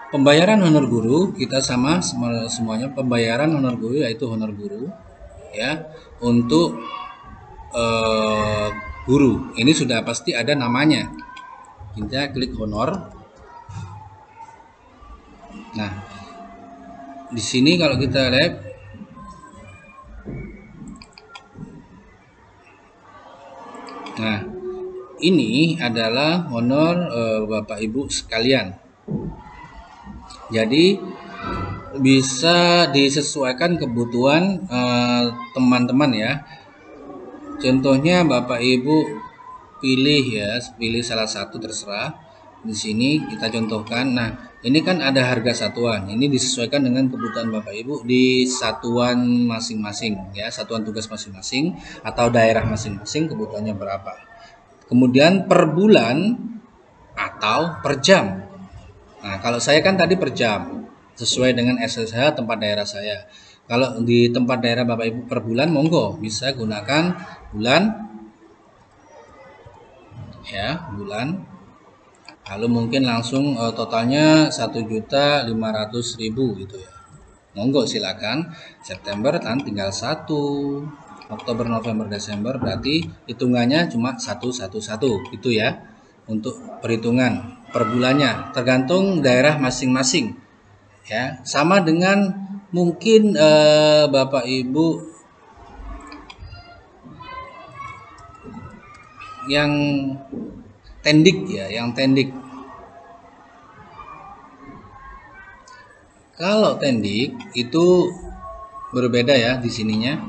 pembayaran honor guru kita sama semuanya. Pembayaran honor guru yaitu honor guru ya untuk guru ini sudah pasti ada namanya. Kita klik honor. Nah, di sini kalau kita lihat nah ini adalah honor Bapak Ibu sekalian. Jadi bisa disesuaikan kebutuhan teman-teman ya. Contohnya Bapak Ibu pilih salah satu terserah. Di sini kita contohkan. Nah, ini kan ada harga satuan. Ini disesuaikan dengan kebutuhan Bapak Ibu di satuan masing-masing ya, satuan tugas masing-masing atau daerah masing-masing kebutuhannya berapa. Kemudian per bulan atau per jam. Nah, kalau saya kan tadi per jam sesuai dengan SSH tempat daerah saya. Kalau di tempat daerah Bapak Ibu per bulan, monggo bisa gunakan bulan ya, bulan. Lalu mungkin langsung totalnya 1.500.000 gitu ya. Monggo silakan. September kan tinggal 1, Oktober, November, Desember berarti hitungannya cuma 111 gitu ya. Untuk perhitungan per bulannya tergantung daerah masing-masing. Ya, sama dengan mungkin Bapak Ibu yang tendik ya, yang tendik. Kalau tendik itu berbeda ya di sininya.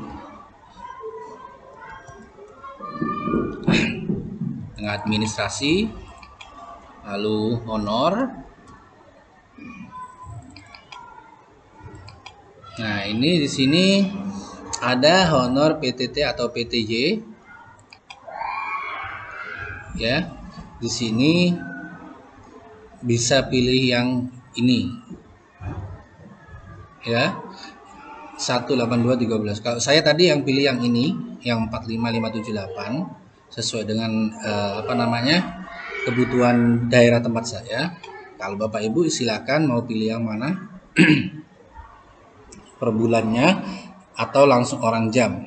administrasi, lalu honor. Nah, ini di sini ada honor PTT atau PTY. Ya, di sini bisa pilih yang ini. Ya. 18213. Kalau saya tadi yang pilih yang ini, yang 45578 sesuai dengan kebutuhan daerah tempat saya. Kalau Bapak Ibu silakan mau pilih yang mana, per bulannya atau langsung orang jam.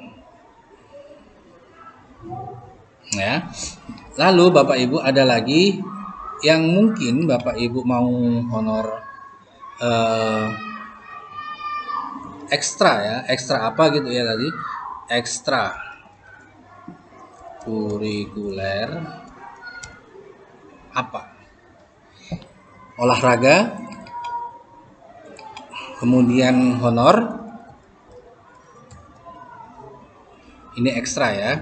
Ya. Lalu Bapak Ibu ada lagi yang mungkin Bapak Ibu mau honor ekstra ya, ekstra apa gitu ya tadi, ekstra kurikuler apa, olahraga, kemudian honor, ini ekstra ya.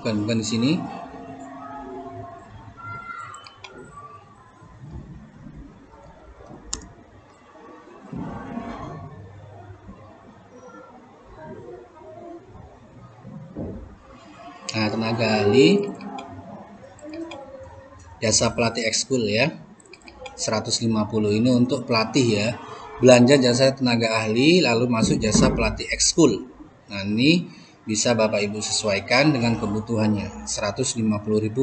Bukan di sini. Nah, tenaga ahli, jasa pelatih ekskul ya, 150 ini untuk pelatih ya. Belanja jasa tenaga ahli lalu masuk jasa pelatih ekskul. Nah, ini bisa Bapak Ibu sesuaikan dengan kebutuhannya. 150.000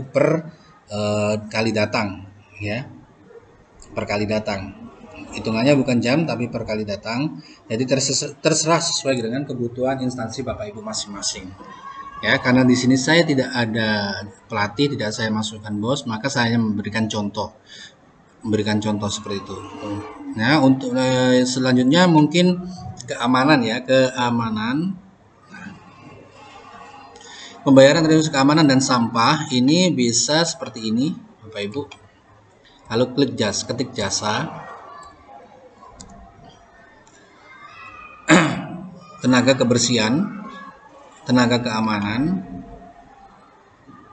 per kali datang ya. Per kali datang. Hitungannya bukan jam tapi per kali datang. Jadi terserah sesuai dengan kebutuhan instansi Bapak Ibu masing-masing. Ya, karena di sini saya tidak ada pelatih, tidak saya masukkan bos, maka saya memberikan contoh seperti itu. Nah, untuk selanjutnya mungkin keamanan ya, keamanan. Pembayaran terus keamanan dan sampah ini bisa seperti ini, Bapak Ibu. Lalu ketik jasa. Tenaga kebersihan, tenaga keamanan,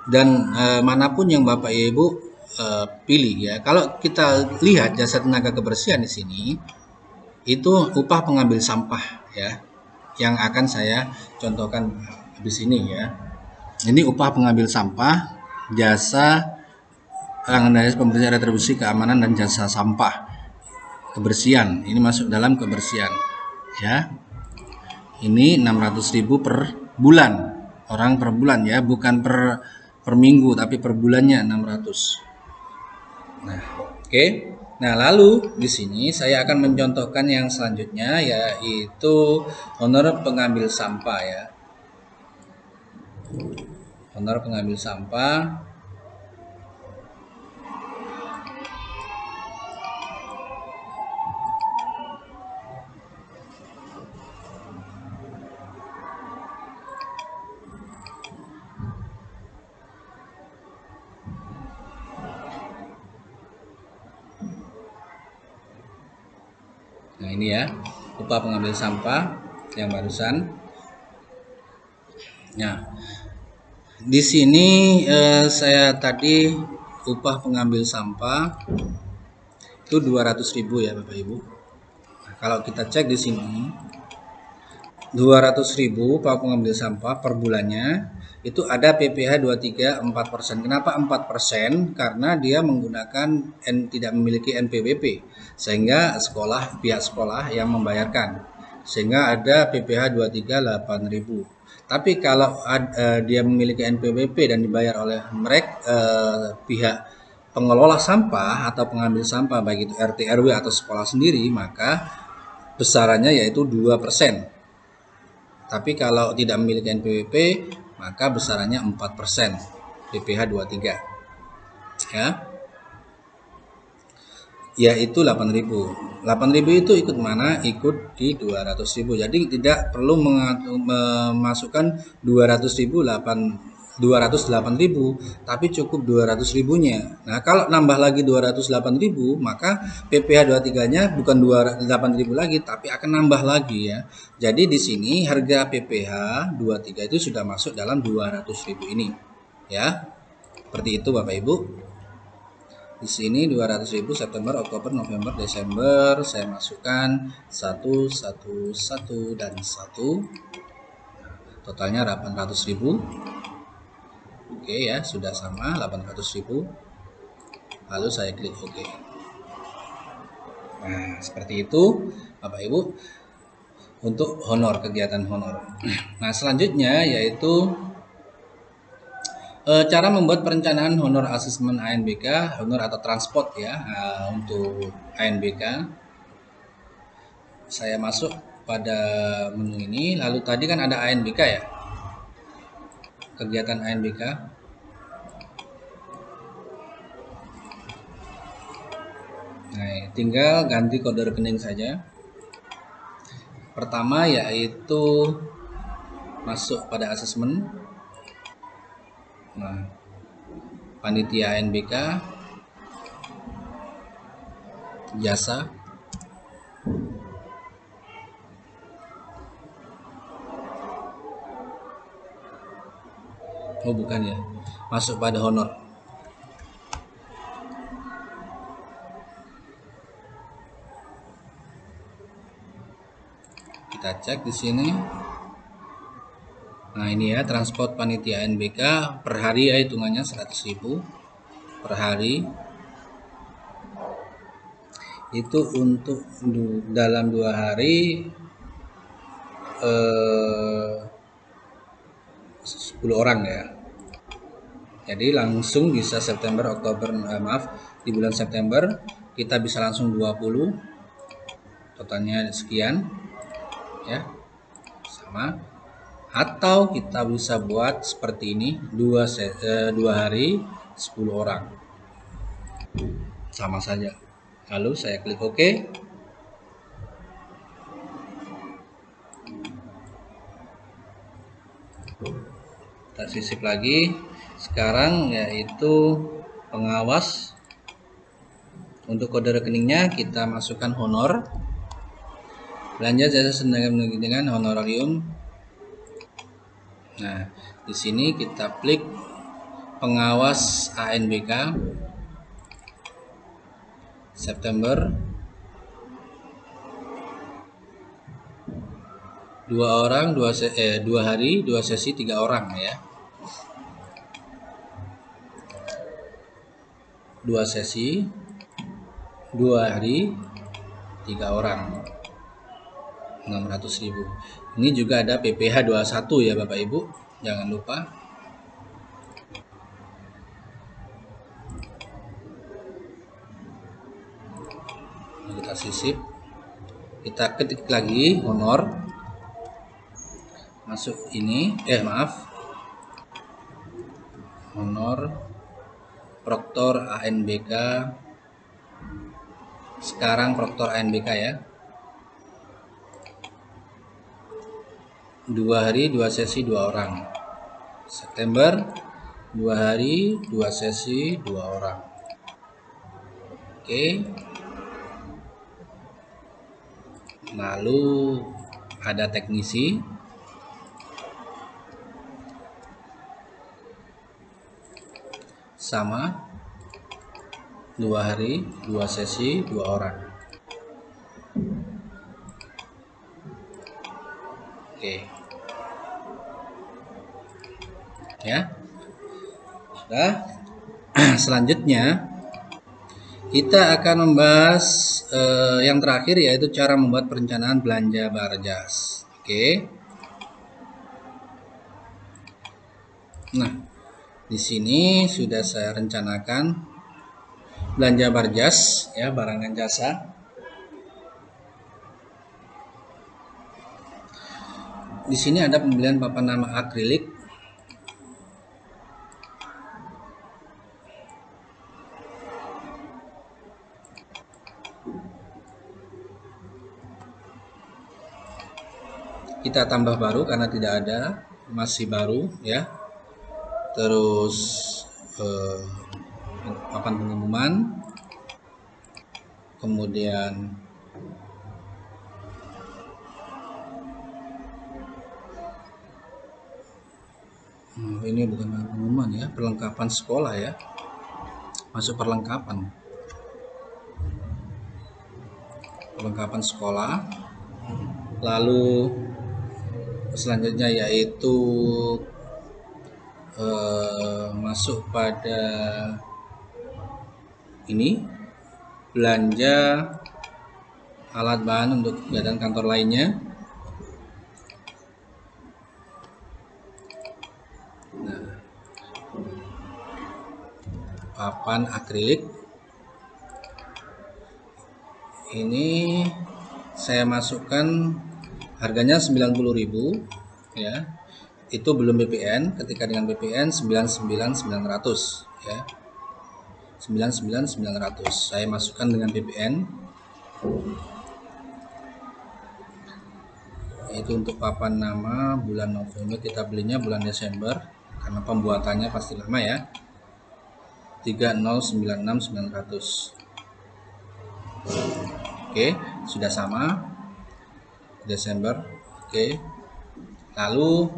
dan manapun yang Bapak Ibu pilih ya. Kalau kita lihat jasa tenaga kebersihan di sini itu upah pengambil sampah ya, yang akan saya contohkan di sini ya. Ini upah pengambil sampah, jasa pembersihan, retribusi keamanan dan jasa sampah kebersihan. Ini masuk dalam kebersihan ya. Ini 600.000 per bulan, orang per bulan ya, bukan per minggu tapi per bulannya 600. Nah, oke. Nah, lalu di sini saya akan mencontohkan yang selanjutnya, yaitu honor pengambil sampah ya. Honor pengambil sampah. Nah, ini ya, upah pengambil sampah yang barusan. Nah, di sini saya tadi upah pengambil sampah itu 200.000 ya Bapak Ibu. Nah, kalau kita cek di sini 200.000 upah pengambil sampah per bulannya itu ada PPh 23 4%. Kenapa 4%? Karena dia menggunakan tidak memiliki NPWP, sehingga pihak sekolah yang membayarkan, sehingga ada PPh 23 8.000. Tapi kalau dia memiliki NPWP dan dibayar oleh pihak pengelola sampah atau pengambil sampah, baik itu RT RW atau sekolah sendiri, maka besarannya yaitu 2%. Tapi kalau tidak memiliki NPWP, maka besarannya 4%, PPh 23 ya, yaitu 8.000. 8.000 itu ikut mana? Ikut di 200.000. Jadi tidak perlu memasukkan 200.000 208.000, tapi cukup 200.000-nya. Nah, kalau nambah lagi 208.000, maka PPh 23-nya bukan 208.000 lagi, tapi akan nambah lagi ya. Jadi di sini harga PPh 23 itu sudah masuk dalam 200.000 ini. Ya. Seperti itu Bapak Ibu. Di sini 200.000 September, Oktober, November, Desember. Saya masukkan 1, 1, 1 dan 1. Totalnya 800.000. Oke ya, sudah sama 800.000. Lalu saya klik OK. Nah, seperti itu Bapak Ibu untuk honor, kegiatan honor. Nah, selanjutnya yaitu cara membuat perencanaan honor asesmen ANBK, honor atau transport ya. Untuk ANBK saya masuk pada menu ini, lalu tadi kan ada ANBK ya, kegiatan ANBK. Nah, tinggal ganti kode rekening saja. Pertama yaitu masuk pada asesmen. Nah, panitia ANBK, jasa, oh bukan ya, masuk pada honor. Kita cek di sini. Nah, ini ya, transport panitia ANBK per hari ya, hitungannya 100.000 per hari. Itu untuk dalam 2 hari 10 orang ya. Jadi langsung bisa September, Oktober, di bulan September kita bisa langsung 20, totalnya sekian ya, sama. Atau kita bisa buat seperti ini, 2 hari 10 orang, sama saja. Lalu saya klik OK. Kita sisip lagi. Sekarang yaitu pengawas. Untuk kode rekeningnya kita masukkan honor, belanja jasa sengaja dengan honorarium. Nah, di sini kita klik pengawas ANBK September, 2 orang, 2 hari, 2 sesi, 3 orang ya. 2 sesi, 2 hari, 3 orang, 600.000. Ini juga ada PPh 21 ya Bapak Ibu, jangan lupa. Kita sisip, kita ketik lagi honor, masuk ini, honor proktor ANBK, sekarang proktor ANBK ya, 2 hari 2 sesi 2 orang. September 2 hari 2 sesi 2 orang. Oke. Lalu ada teknisi, sama, 2 hari 2 sesi 2 orang. Oke ya, sudah. Selanjutnya kita akan membahas yang terakhir, yaitu cara membuat perencanaan belanja Barjas. Oke. Nah, di sini sudah saya rencanakan belanja Barjas ya, barang dan jasa. Di sini ada pembelian papan nama akrilik. Kita tambah baru karena tidak ada, masih baru ya. terus papan pengumuman, kemudian ini bukan pengumuman ya, perlengkapan sekolah ya, masuk perlengkapan sekolah. Lalu selanjutnya yaitu masuk pada ini, belanja alat bahan untuk kegiatan kantor lainnya. Nah, papan akrilik ini saya masukkan harganya 90.000 ya. Itu belum BPN, ketika dengan BPN 99.900 ya. 99.900 saya masukkan dengan BPN. Itu untuk papan nama bulan November, kita belinya bulan Desember karena pembuatannya pasti lama ya. 3096.900. Oke, sudah sama Desember. Oke. Lalu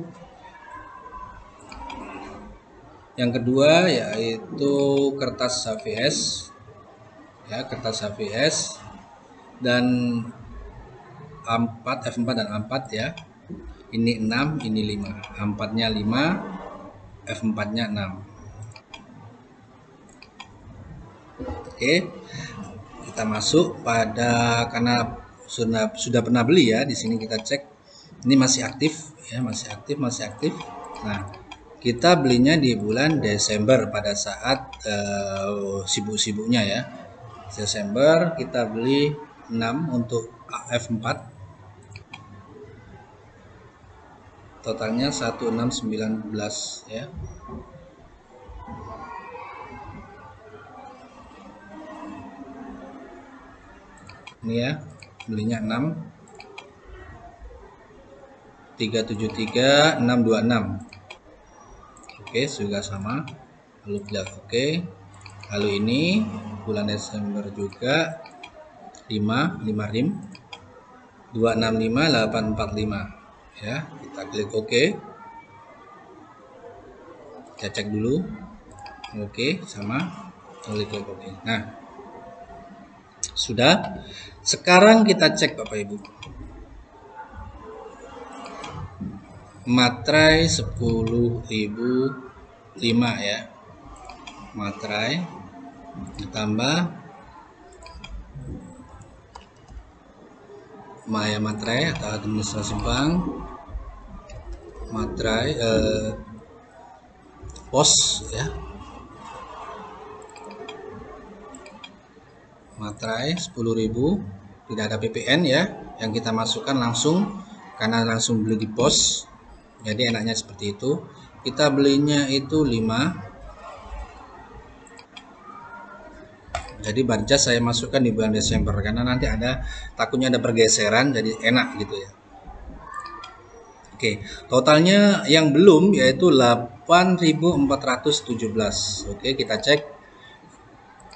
yang kedua yaitu kertas HVS ya, kertas HVS dan A4, F4 dan A4 ya. Ini 6, ini 5. A4-nya 5, F4-nya 6. Oke. Kita masuk pada, karena sudah pernah beli ya, di sini kita cek ini masih aktif ya, masih aktif. Nah, kita belinya di bulan Desember pada saat sibuk-sibuknya ya. Desember kita beli 6 untuk F4. Totalnya 1619 ya. Ini ya, belinya 6 373 626. Oke, sudah sama. Lalu klik oke. Lalu ini bulan Desember juga 5 rim 265 845 ya. Kita klik oke. Kita cek dulu. Oke, sama. Klik oke. Nah, sudah. Sekarang kita cek Bapak Ibu. Materai 10.005 ya. Materai ditambah Maya materai atau administrasi bank, materai pos ya. Materai 10.000, tidak ada PPN ya, yang kita masukkan langsung karena langsung beli di pos, jadi enaknya seperti itu. Kita belinya itu 5, jadi barjas saya masukkan di bulan Desember karena nanti takutnya ada pergeseran, jadi enak gitu ya. Oke, totalnya yang belum yaitu 8.417. Oke, kita cek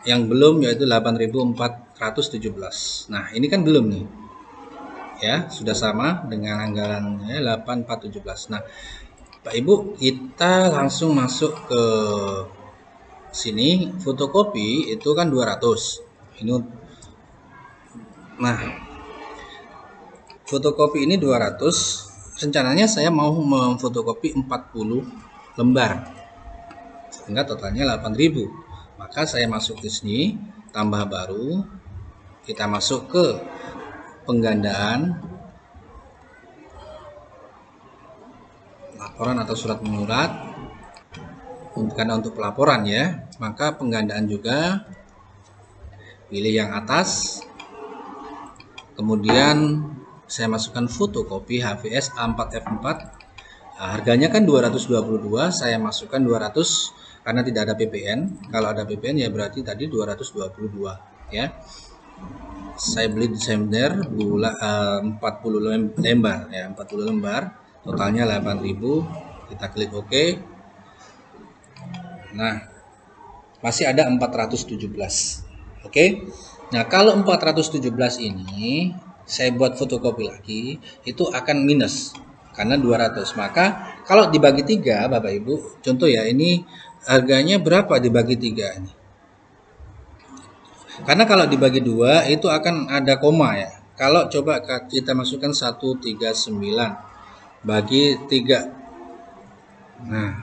yang belum yaitu 8.417. Nah, ini kan belum nih. Ya, sudah sama dengan anggarannya 8.417. Nah, Pak Ibu, kita langsung masuk ke sini. Fotokopi itu kan 200. Ini nah, fotokopi ini 200. Rencananya saya mau memfotokopi 40 lembar. Sehingga totalnya 8.000. Maka saya masuk ke sini, tambah baru, kita masuk ke penggandaan laporan atau surat menyurat, karena untuk pelaporan ya, maka penggandaan juga, pilih yang atas, kemudian saya masukkan fotokopi HVS A4 F4. Nah, harganya kan 222, saya masukkan 200 karena tidak ada PPN. Kalau ada PPN ya berarti tadi 222 ya. Saya beli Desember 40 lembar ya, 40 lembar, totalnya 8.000. Kita klik OK. Nah, masih ada 417. Oke. Nah, kalau 417 ini saya buat fotokopi lagi, itu akan minus karena 200. Maka kalau dibagi 3, Bapak Ibu, contoh ya, ini harganya berapa dibagi 3 ini? Karena kalau dibagi 2 itu akan ada koma ya. Kalau coba kita masukkan 139 bagi 3. Nah,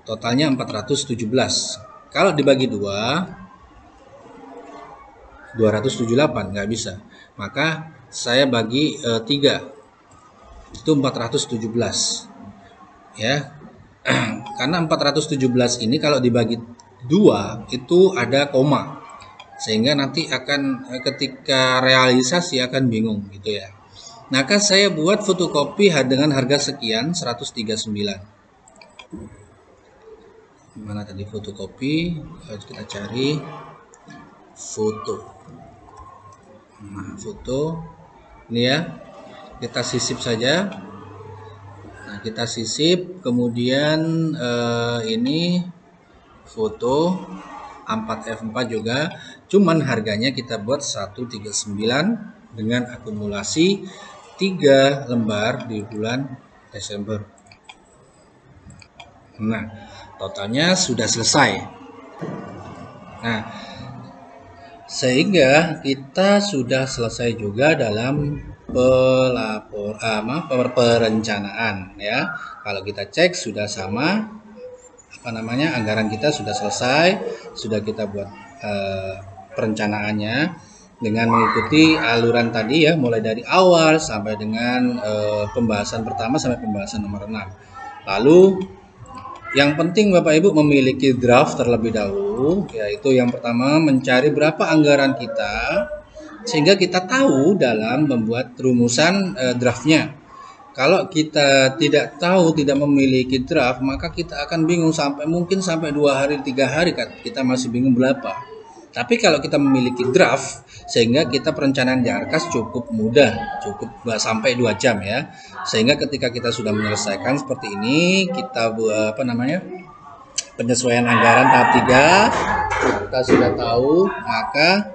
totalnya 417. Kalau dibagi 278 nggak bisa. Maka saya bagi 3. Itu 417. Ya. Karena 417 ini kalau dibagi 2 itu ada koma. Sehingga nanti akan ketika realisasi akan bingung gitu ya. Maka saya buat fotokopi dengan harga sekian 139. Mana tadi fotokopi? Harus kita cari foto. Nah, foto ini ya. Kita sisip saja. Nah, kita sisip, kemudian ini foto 4F4 juga, cuman harganya kita buat 139 dengan akumulasi 3 lembar di bulan Desember. Nah, totalnya sudah selesai. Nah, sehingga kita sudah selesai juga dalam perencanaan ya. Kalau kita cek sudah sama, anggaran kita sudah selesai, sudah kita buat perencanaannya dengan mengikuti aluran tadi ya, mulai dari awal sampai dengan pembahasan pertama sampai pembahasan nomor 6. Lalu yang penting Bapak Ibu memiliki draft terlebih dahulu, yaitu yang pertama mencari berapa anggaran kita sehingga kita tahu dalam membuat rumusan draftnya. Kalau kita tidak tahu, tidak memiliki draft, maka kita akan bingung mungkin sampai 2 hari, 3 hari kan kita masih bingung berapa. Tapi kalau kita memiliki draft, sehingga kita perencanaan di Arkas cukup mudah, cukup sampai 2 jam ya. Sehingga ketika kita sudah menyelesaikan seperti ini, kita penyesuaian anggaran tahap 3, kita sudah tahu, maka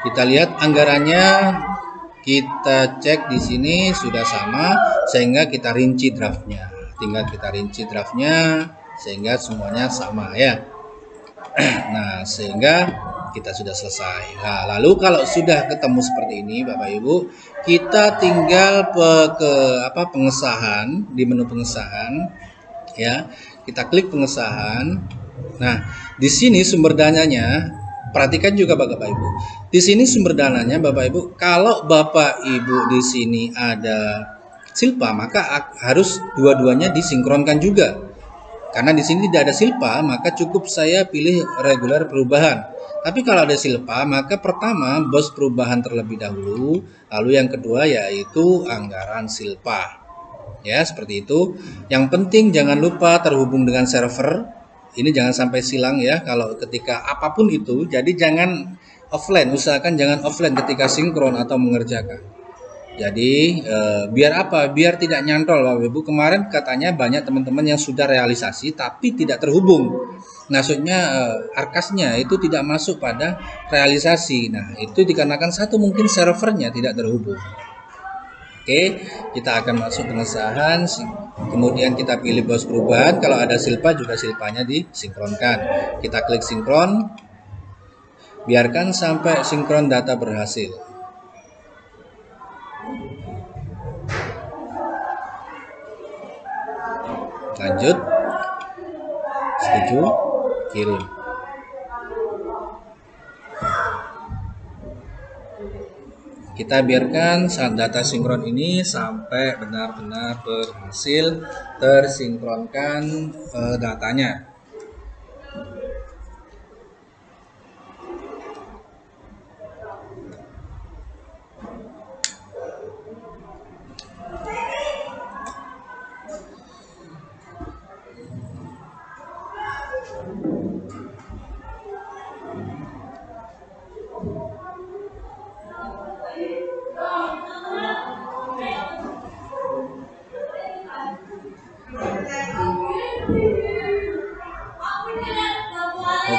kita lihat anggarannya. Kita cek di sini sudah sama, sehingga kita rinci draftnya. Tinggal kita rinci draftnya sehingga semuanya sama ya. Nah, sehingga kita sudah selesai. Nah, lalu kalau sudah ketemu seperti ini Bapak Ibu, kita tinggal pengesahan di menu pengesahan ya. Kita klik pengesahan. Nah, di sini sumber dananya, perhatikan juga Bapak Ibu. Di sini sumber dananya Bapak Ibu, kalau Bapak Ibu di sini ada silpa, maka harus dua-duanya disinkronkan juga. Karena di sini tidak ada silpa, maka cukup saya pilih reguler perubahan. Tapi kalau ada silpa, maka pertama bos perubahan terlebih dahulu, lalu yang kedua yaitu anggaran silpa. Ya, seperti itu. Yang penting jangan lupa terhubung dengan server. Ini jangan sampai silang ya kalau ketika apapun itu. Jadi jangan offline, usahakan jangan offline ketika sinkron atau mengerjakan. Jadi biar apa? Biar tidak nyantol Bapak Ibu. Kemarin katanya banyak teman-teman yang sudah realisasi tapi tidak terhubung. Maksudnya Arkasnya itu tidak masuk pada realisasi. Nah, itu dikarenakan satu mungkin servernya tidak terhubung. Oke, kita akan masuk pengesahan, kemudian kita pilih bos perubahan. Kalau ada silpa juga silpanya disinkronkan. Kita klik sinkron, biarkan sampai sinkron data berhasil. Lanjut, setuju, kirim. Kita biarkan saat data sinkron ini sampai benar-benar berhasil tersinkronkan datanya.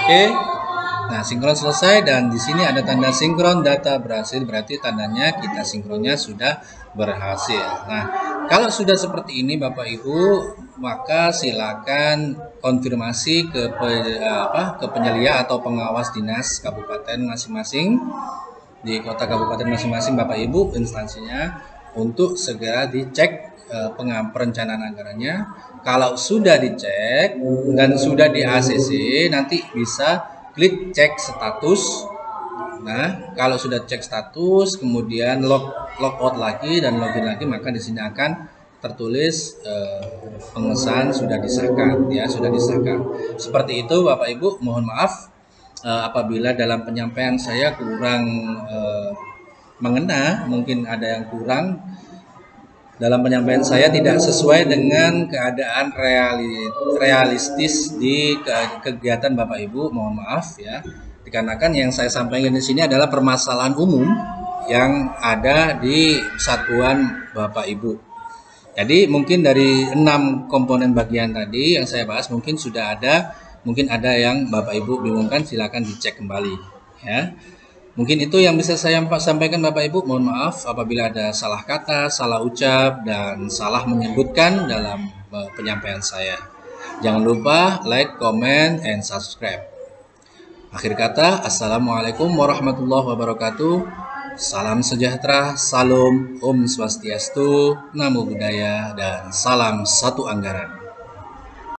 Oke. Nah, sinkron selesai dan di sini ada tanda sinkron data berhasil, berarti tandanya kita sinkronnya sudah berhasil. Nah, kalau sudah seperti ini Bapak Ibu, maka silakan konfirmasi ke penyelia atau pengawas dinas kabupaten masing-masing di kota kabupaten masing-masing Bapak Ibu instansinya untuk segera dicek perencanaan anggarannya. Kalau sudah dicek dan sudah di ACC, nanti bisa klik cek status. Nah, kalau sudah cek status, kemudian logout lagi dan login lagi, maka di sini akan tertulis pengesahan sudah disahkan, ya sudah disahkan. Seperti itu, Bapak Ibu. Mohon maaf apabila dalam penyampaian saya kurang mengena, mungkin ada yang kurang dalam penyampaian saya tidak sesuai dengan keadaan realistis di kegiatan Bapak Ibu, mohon maaf ya. Dikarenakan yang saya sampaikan di sini adalah permasalahan umum yang ada di satuan Bapak Ibu. Jadi mungkin dari 6 komponen bagian tadi yang saya bahas mungkin sudah ada, mungkin ada yang Bapak Ibu bingungkan, silakan dicek kembali ya. Mungkin itu yang bisa saya sampaikan Bapak Ibu. Mohon maaf apabila ada salah kata, salah ucap, dan salah menyebutkan dalam penyampaian saya. Jangan lupa like, comment, and subscribe. Akhir kata, Assalamualaikum warahmatullahi wabarakatuh. Salam sejahtera, salam, Om Swastiastu, Namo Buddhaya, dan salam satu anggaran.